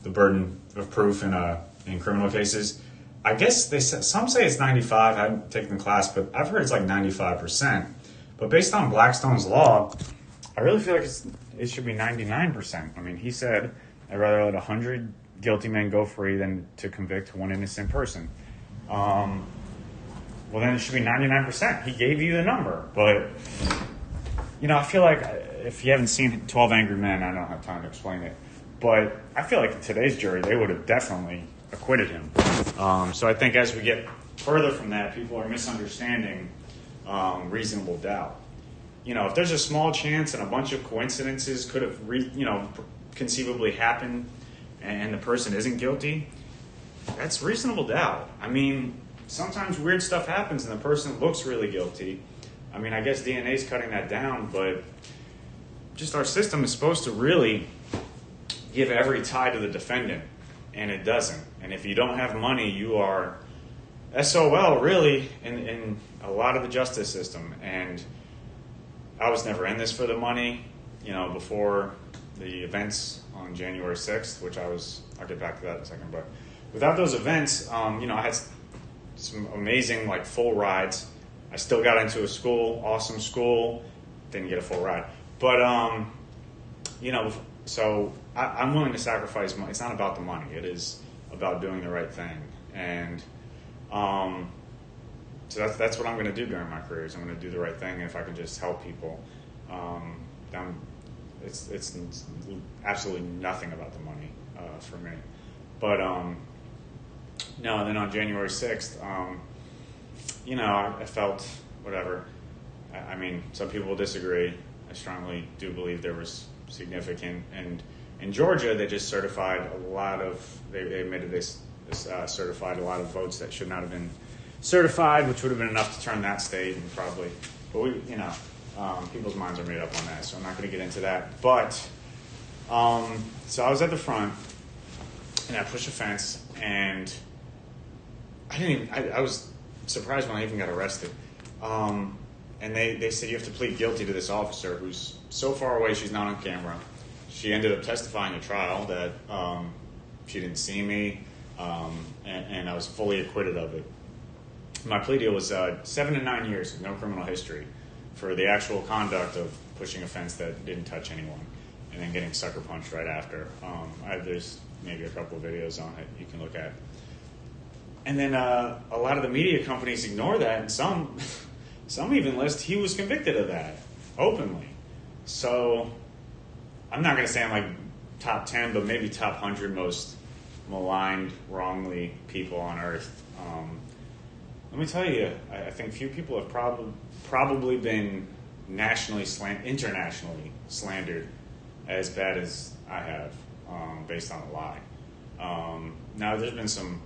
the burden of proof in criminal cases? I guess some say it's 95. I haven't taken the class, but I've heard it's like 95%. But based on Blackstone's law, I really feel like it should be 99%. He said, I'd rather let 100 guilty men go free than to convict one innocent person. Well, then it should be 99%. He gave you the number. But, I feel like if you haven't seen 12 Angry Men, I don't have time to explain it. But I feel like in today's jury, they would have definitely acquitted him. So I think as we get further from that, people are misunderstanding reasonable doubt. If there's a small chance and a bunch of coincidences could have, conceivably happened and the person isn't guilty, that's reasonable doubt. Sometimes weird stuff happens and the person looks really guilty. I guess DNA is cutting that down, but just our system is supposed to really give every tie to the defendant, and it doesn't. And if you don't have money, you are SOL really in a lot of the justice system. And I was never in this for the money, before the events on January 6th, which I'll get back to that in a second. But without those events, I had some amazing, full rides. I still got into a school, awesome school, didn't get a full ride. But, so I'm willing to sacrifice money. It's not about the money. It is about doing the right thing. And so that's what I'm going to do during my career is I'm going to do the right thing. And if I can just help people, it's absolutely nothing about the money for me. But no, and then on January 6th, I felt whatever. I mean, some people will disagree. I strongly do believe there was significant. And in Georgia, they just certified they admitted they certified a lot of votes that should not have been certified, which would have been enough to turn that state and probably, but people's minds are made up on that, so I'm not going to get into that. But, so I was at the front, and I pushed a fence, and I was surprised when I even got arrested. And they said you have to plead guilty to this officer who's so far away she's not on camera. She ended up testifying at trial that she didn't see me, and I was fully acquitted of it. My plea deal was 7 to 9 years with no criminal history for the actual conduct of pushing a fence that didn't touch anyone and then getting sucker punched right after. There's maybe a couple of videos on it you can look at. And then a lot of the media companies ignore that, and some even list he was convicted of that openly. So I'm not going to say I'm top 10, but maybe top 100 most maligned wrongly people on earth. Let me tell you, I think few people have probably been internationally slandered as bad as I have, based on a lie. Now there's been some,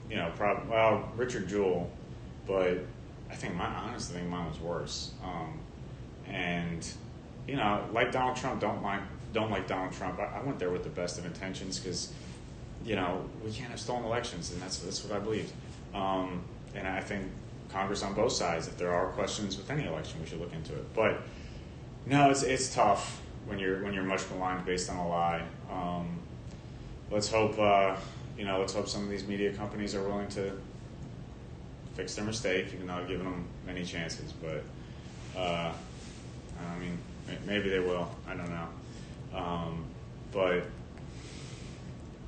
Richard Jewell, but honestly think mine was worse. And like Donald Trump, don't like Donald Trump. I went there with the best of intentions because, we can't have stolen elections, and that's what I believed. And I think Congress on both sides, if there are questions with any election, we should look into it. But no, it's tough when you're much maligned based on a lie. Let's hope some of these media companies are willing to fix their mistake, even though I've given them many chances. But maybe they will. I don't know. But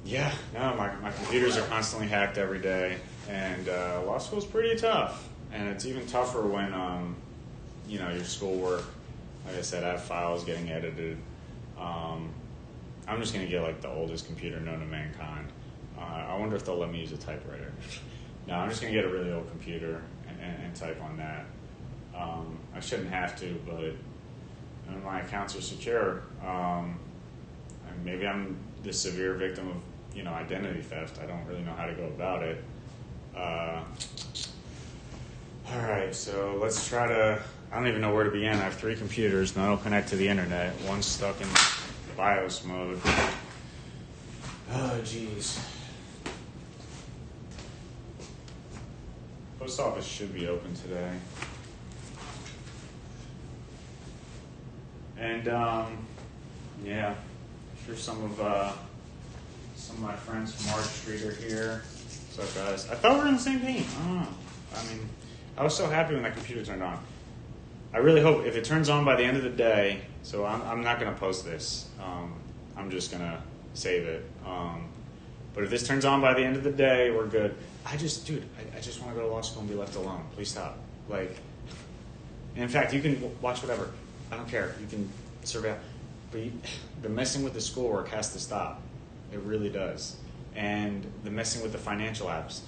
yeah, no, my computers are constantly hacked every day, and law school's pretty tough. And it's even tougher when your schoolwork. Like I said, I have files getting edited. I'm just going to get the oldest computer known to mankind. I wonder if they'll let me use a typewriter. No, I'm just going to get a really old computer and type on that. I shouldn't have to, but my accounts are secure. And maybe I'm the severe victim of identity theft. I don't really know how to go about it. All right, so let's try to. I don't even know where to begin. I have 3 computers. None will connect to the internet. One's stuck in BIOS mode. Oh, jeez. Post office should be open today. And yeah, I'm sure some of my friends from Arch Street are here. What's up, guys? I thought we were on the same team. I don't know. I was so happy when that computer turned on. I really hope if it turns on by the end of the day. So I'm not going to post this. I'm just going to save it. But if this turns on by the end of the day, we're good. I just want to go to law school and be left alone. Please stop. In fact, you can watch whatever. I don't care. You can survey. But the messing with the schoolwork has to stop. It really does. And the messing with the financial apps.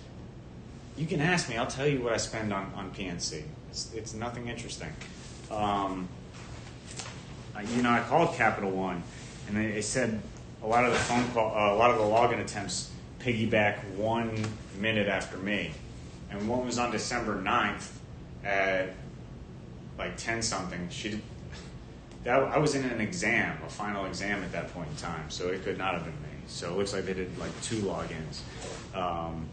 You can ask me. I'll tell you what I spend on PNC. It's nothing interesting. I called Capital One, and they said a lot of the login attempts piggyback 1 minute after me, and one was on December 9th at 10 something. I was in an exam, a final exam at that point in time, so it could not have been me. So it looks like they did 2 logins, and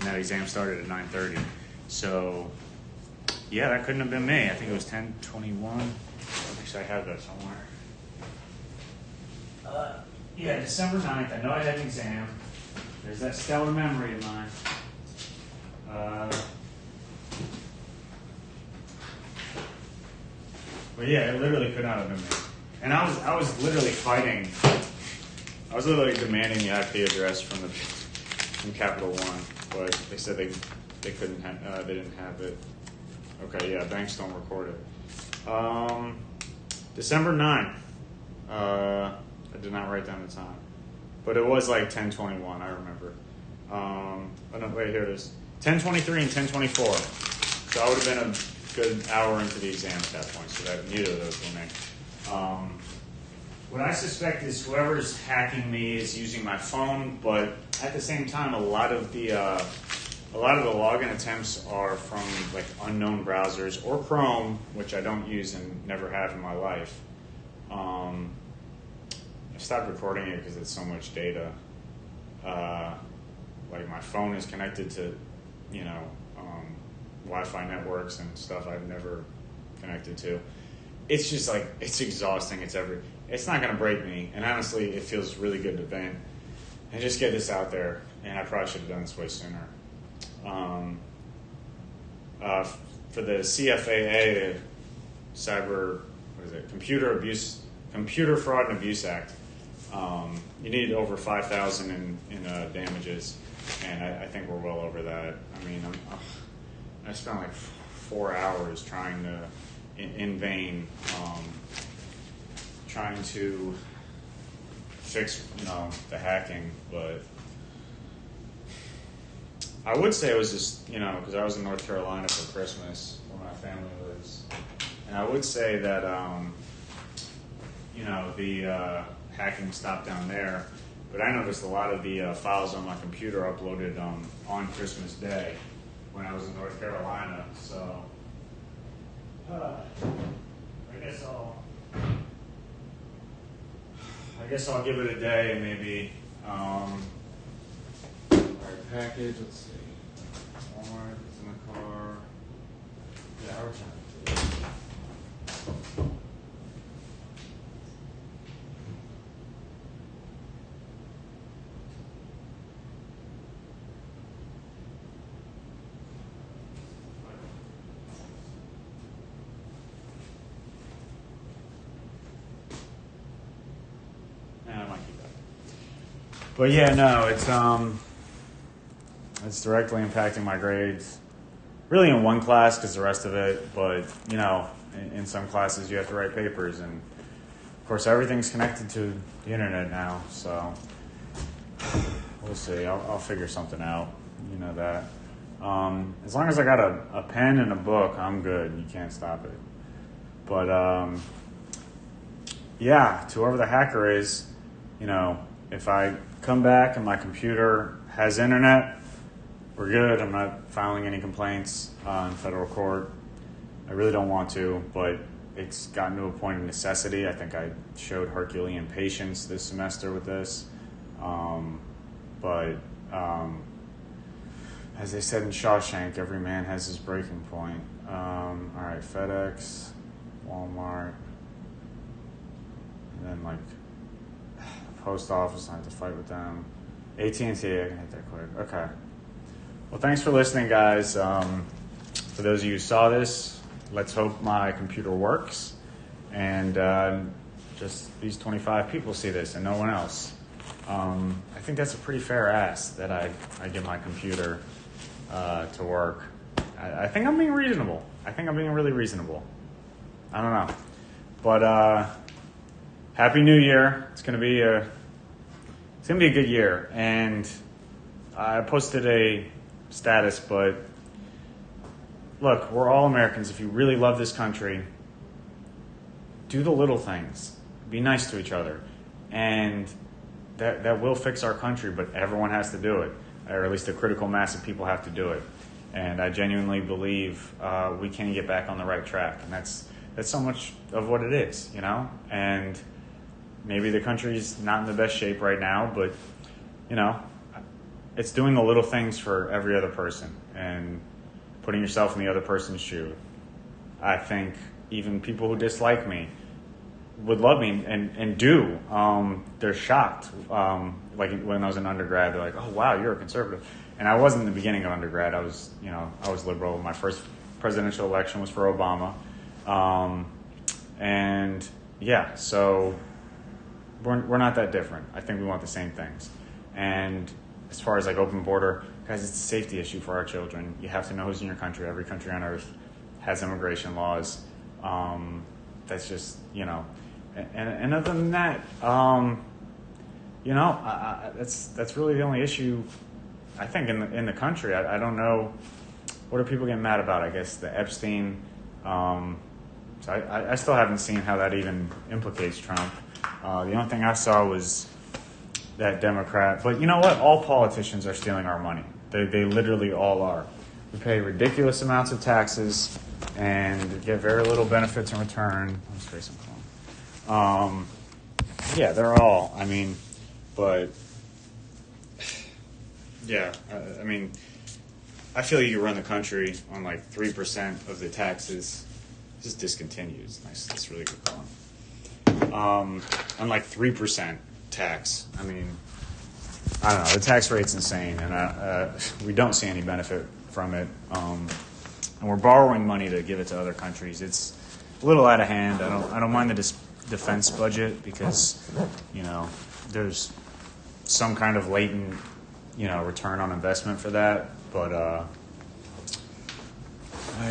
that exam started at 9:30. So, yeah, that couldn't have been me. I think it was 10/21. Actually, I have that somewhere. Yeah, December 9th. I know I had an exam. There's that stellar memory of mine. But yeah, it literally could not have been me. And I was literally fighting. I was literally demanding the IP address from Capital One, but they said they couldn't. They didn't have it. Okay, yeah, banks don't record it. December 9th. I did not write down the time, but it was like 10:21. I remember. Oh no, wait, here it is. 10:23 and 10:24. So I would have been a good hour into the exam at that point. So that neither of those were me. What I suspect is whoever's hacking me is using my phone, but at the same time, a lot of the login attempts are from like unknown browsers or Chrome, which I don't use and never have in my life. I stopped recording it because it's so much data. Like my phone is connected to, Wi-Fi networks and stuff I've never connected to. It's just like, it's exhausting. It's not going to break me. And honestly, it feels really good to vent and just get this out there. And I probably should have done this way sooner. For the CFAA, Computer Fraud and Abuse Act, you need over $5,000 in damages, and I think we're well over that. I mean, I spent like 4 hours trying to, in vain, trying to fix, the hacking, but I would say it was just, because I was in North Carolina for Christmas, where my family lives, and I would say that, the hacking stopped down there, but I noticed a lot of the files on my computer uploaded on Christmas Day when I was in North Carolina, so I guess I'll give it a day and maybe, all right, package, let's see, Walmart, it's in the car, yeah, our time. But yeah, no, it's directly impacting my grades. Really in one class because the rest of it, but in some classes you have to write papers, and of course everything's connected to the internet now. So we'll see. I'll figure something out. You know that. As long as I got a pen and a book, I'm good. You can't stop it. But yeah, to whoever the hacker is, if I come back and my computer has internet, we're good. I'm not filing any complaints in federal court. I really don't want to, but it's gotten to a point of necessity. I think I showed Herculean patience this semester with this. But as they said in Shawshank, every man has his breaking point. All right, FedEx, Walmart, and then post office, I have to fight with them. AT&T, I can hit that quick. Okay. Well, thanks for listening, guys. For those of you who saw this, let's hope my computer works. And just these 25 people see this and no one else. I think that's a pretty fair ask that I get my computer to work. I think I'm being reasonable. I think I'm being really reasonable. I don't know. But Happy New Year. It's gonna be a good year. And I posted a status, but look, we're all Americans. If you really love this country, do the little things. Be nice to each other. And that will fix our country, but everyone has to do it. Or at least a critical mass of people have to do it. And I genuinely believe we can get back on the right track. And that's so much of what it is, And maybe the country's not in the best shape right now, but, it's doing the little things for every other person. And putting yourself in the other person's shoe. I think even people who dislike me would love me and do. They're shocked. Like when I was an undergrad, they're like, "Oh wow, you're a conservative," and I wasn't in the beginning of undergrad. I was liberal. My first presidential election was for Obama, and yeah, so we're not that different. I think we want the same things. And as far as like open border, guys, it's a safety issue for our children. You have to know who's in your country. Every country on earth has immigration laws. That's just, and other than that, that's really the only issue I think in the country. I don't know, what are people getting mad about? I guess the Epstein. So I still haven't seen how that even implicates Trump. The only thing I saw was that Democrat. But you know what? All politicians are stealing our money. They literally all are. We pay ridiculous amounts of taxes and get very little benefits in return. Let's face some phone. Yeah, they're all. But yeah, I feel you run the country on like 3% of the taxes. Just discontinues. Nice. That's really good calling. On like 3% tax. I don't know. The tax rate's insane, and we don't see any benefit from it. And we're borrowing money to give it to other countries. It's a little out of hand. I don't mind the defense budget because, there's some kind of latent, return on investment for that. But I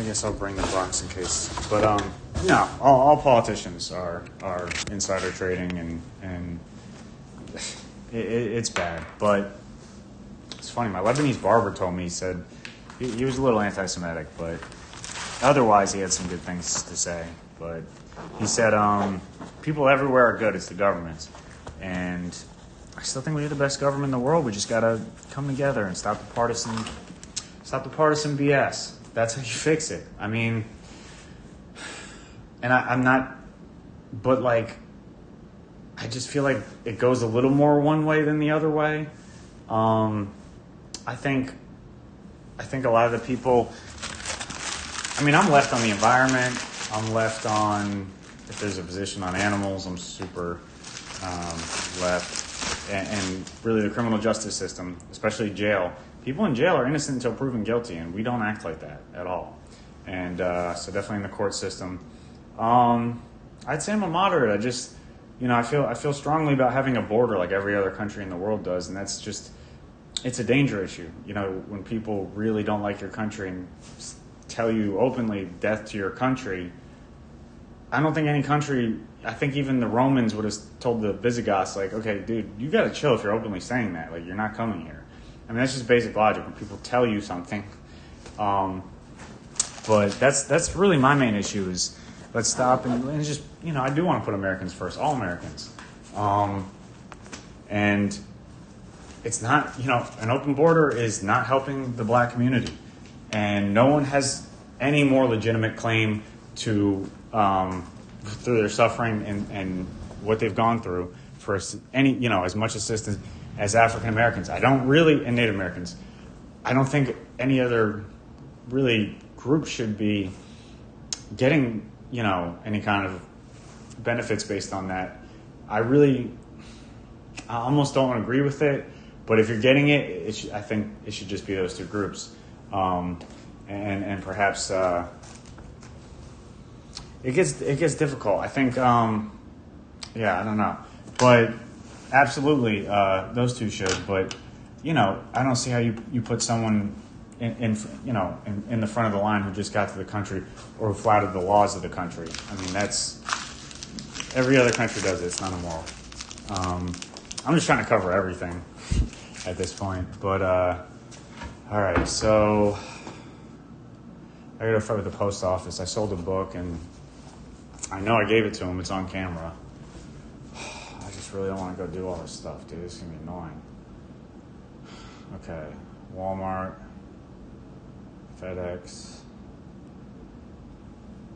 guess I'll bring the Bronx in case. But no, all politicians are insider trading, and it's bad. But it's funny. My Lebanese barber told me, he said he was a little anti-Semitic, but otherwise he had some good things to say. But he said people everywhere are good. It's the governments, and I still think we have the best government in the world. We just gotta come together and stop the partisan BS. That's how you fix it. And I'm not, but like, I just feel like it goes a little more one way than the other way. I think a lot of the people, I'm left on the environment. I'm left on, if there's a position on animals, I'm super left. And really the criminal justice system, especially jail. People in jail are innocent until proven guilty, and we don't act like that at all. And so definitely in the court system. I'd say I'm a moderate. I just, I feel strongly about having a border like every other country in the world does, and that's just, it's a danger issue. When people really don't like your country and tell you openly death to your country, I don't think any country, I think even the Romans would have told the Visigoths, like, okay, dude, you got to chill if you're openly saying that. Like, you're not coming here. That's just basic logic when people tell you something. But that's really my main issue is let's stop and just, I do want to put Americans first, all Americans. And it's not, an open border is not helping the black community. And no one has any more legitimate claim to, through their suffering and what they've gone through for any, as much assistance as African Americans. And Native Americans. I don't think any other really group should be getting, any kind of benefits based on that. I almost don't agree with it, but if you're getting it, I think it should just be those two groups. And perhaps it gets difficult. I think, I don't know. But absolutely, those two should. But, I don't see how you put someone in the front of the line who just got to the country or who flouted the laws of the country. That's every other country does it. It's not immoral. I'm just trying to cover everything at this point. But all right, so I got to fight with the post office. I sold a book, and I know I gave it to him. It's on camera. I just really don't want to go do all this stuff, dude. This is going to be annoying. Okay, Walmart, FedEx,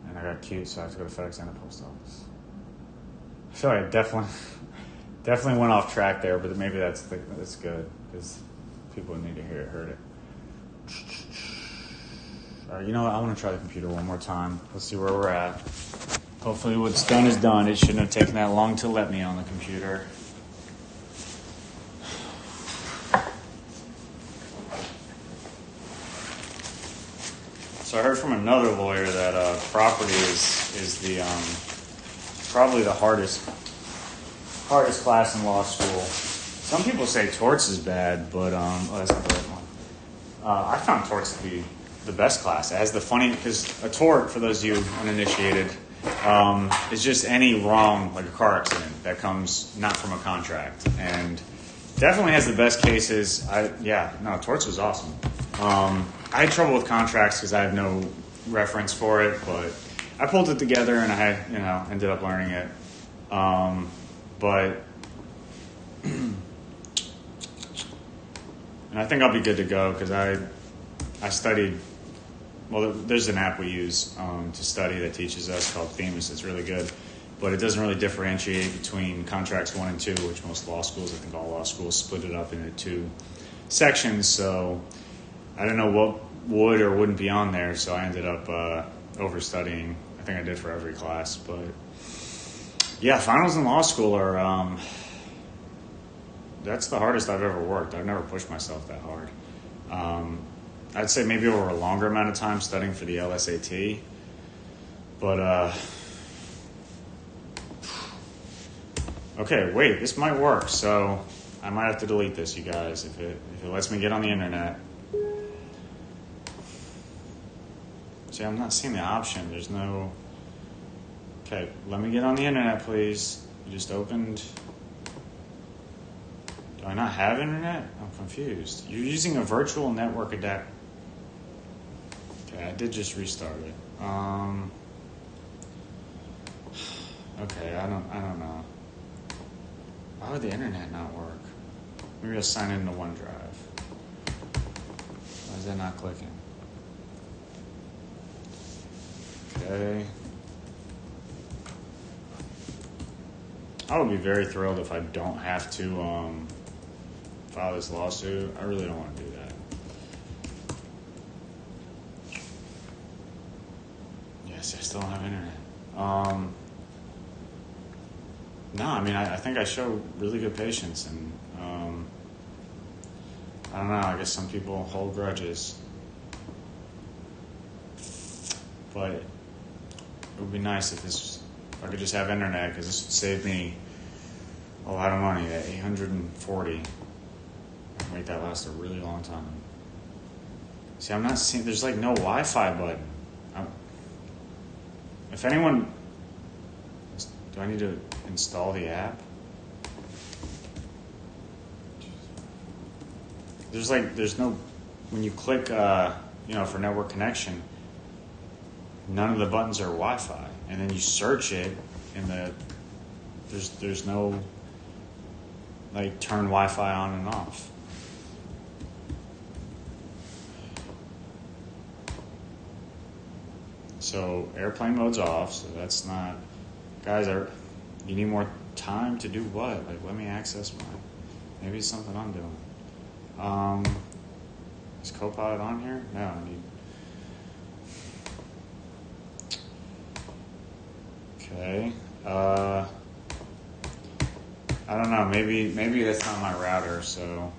and I got cute, so I have to go to FedEx and the post office. I feel like I definitely went off track there, but maybe that's good because people need to heard it. All right, you know what? I want to try the computer one more time. Let's see where we're at. Hopefully what's done is done. It shouldn't have taken that long to let me on the computer. So I heard from another lawyer that property is the probably the hardest class in law school. Some people say torts is bad, but that's not the right one. I found torts to be the best class. It has the funny, because a tort, for those of you uninitiated, is just any wrong, like a car accident that comes not from a contract, and definitely has the best cases. Torts was awesome. I had trouble with contracts because I have no reference for it, but I pulled it together and I ended up learning it. And I think I'll be good to go because I studied. Well, there's an app we use to study that teaches us called Themis. It's really good, but it doesn't really differentiate between contracts 1 and 2, which most law schools, I think all law schools, split it up into 2 sections. So I don't know what would or wouldn't be on there, so I ended up overstudying. I think I did for every class, but yeah, finals in law school are that's the hardest I've ever worked. I've never pushed myself that hard. I'd say maybe over a longer amount of time studying for the LSAT, but okay, wait, this might work, so I might have to delete this, you guys, if it lets me get on the internet. See, I'm not seeing the option. There's no... Okay, let me get on the internet, please. You just opened... Do I not have internet? I'm confused. You're using a virtual network adapter. Okay, I did just restart it. Okay, I don't know. Why would the internet not work? Maybe I'll sign into OneDrive. Why is that not clicking? Okay. I would be very thrilled if I don't have to file this lawsuit. I really don't want to do that. Yes, I still don't have internet. No, I mean, I think I show really good patience, and I don't know, I guess some people hold grudges. But it would be nice if I could just have internet, because this would save me a lot of money. That $840, I can make that last a really long time. See, I'm not seeing. There's like no Wi-Fi button. If anyone, do I need to install the app? There's no. When you click, for network connection, none of the buttons are Wi-Fi, and then you search it, and there's no like turn Wi-Fi on and off. So airplane mode's off, so that's not. Guys, you need more time to do what? Like, let me access maybe it's something I'm doing. Is Copilot on here? No, I need. Okay. I don't know. Maybe that's not my router, so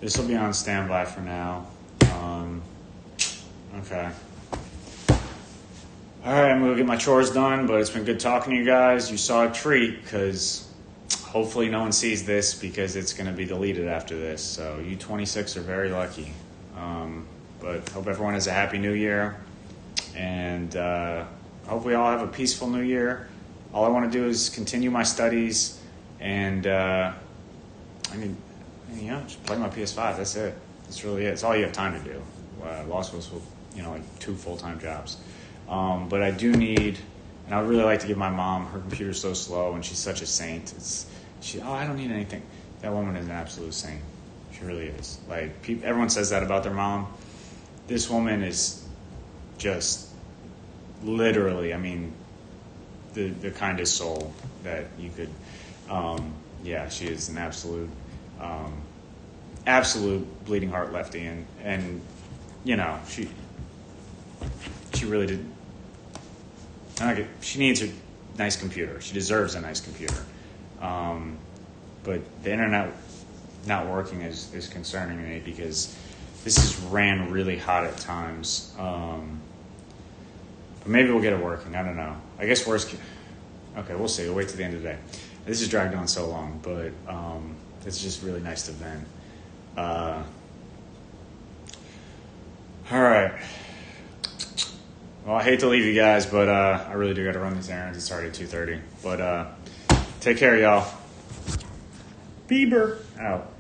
this will be on standby for now. Okay. All right, I'm going to get my chores done, but it's been good talking to you guys. You saw a treat, because hopefully no one sees this, because it's going to be deleted after this. So you 26 are very lucky. But hope everyone has a happy new year, and hope we all have a peaceful new year. All I want to do is continue my studies, and just play my PS5. That's it. That's really it. It's all you have time to do. Law school's, like 2 full-time jobs. But I do need, and I would really like to give my mom, her computer's so slow, and she's such a saint. I don't need anything. That woman is an absolute saint. She really is. Like, everyone says that about their mom. This woman is just literally, the kindest soul that you could, she is an absolute bleeding heart lefty, and she, she really did. She needs a nice computer. She deserves a nice computer. But the internet not working is concerning me because this is ran really hot at times. But maybe we'll get it working. I don't know. I guess okay, we'll see. We'll wait till the end of the day. This has dragged on so long, but it's just really nice to vent. All right. Well, I hate to leave you guys, but I really do got to run these errands. It's already 2:30. But take care, y'all. Bieber out.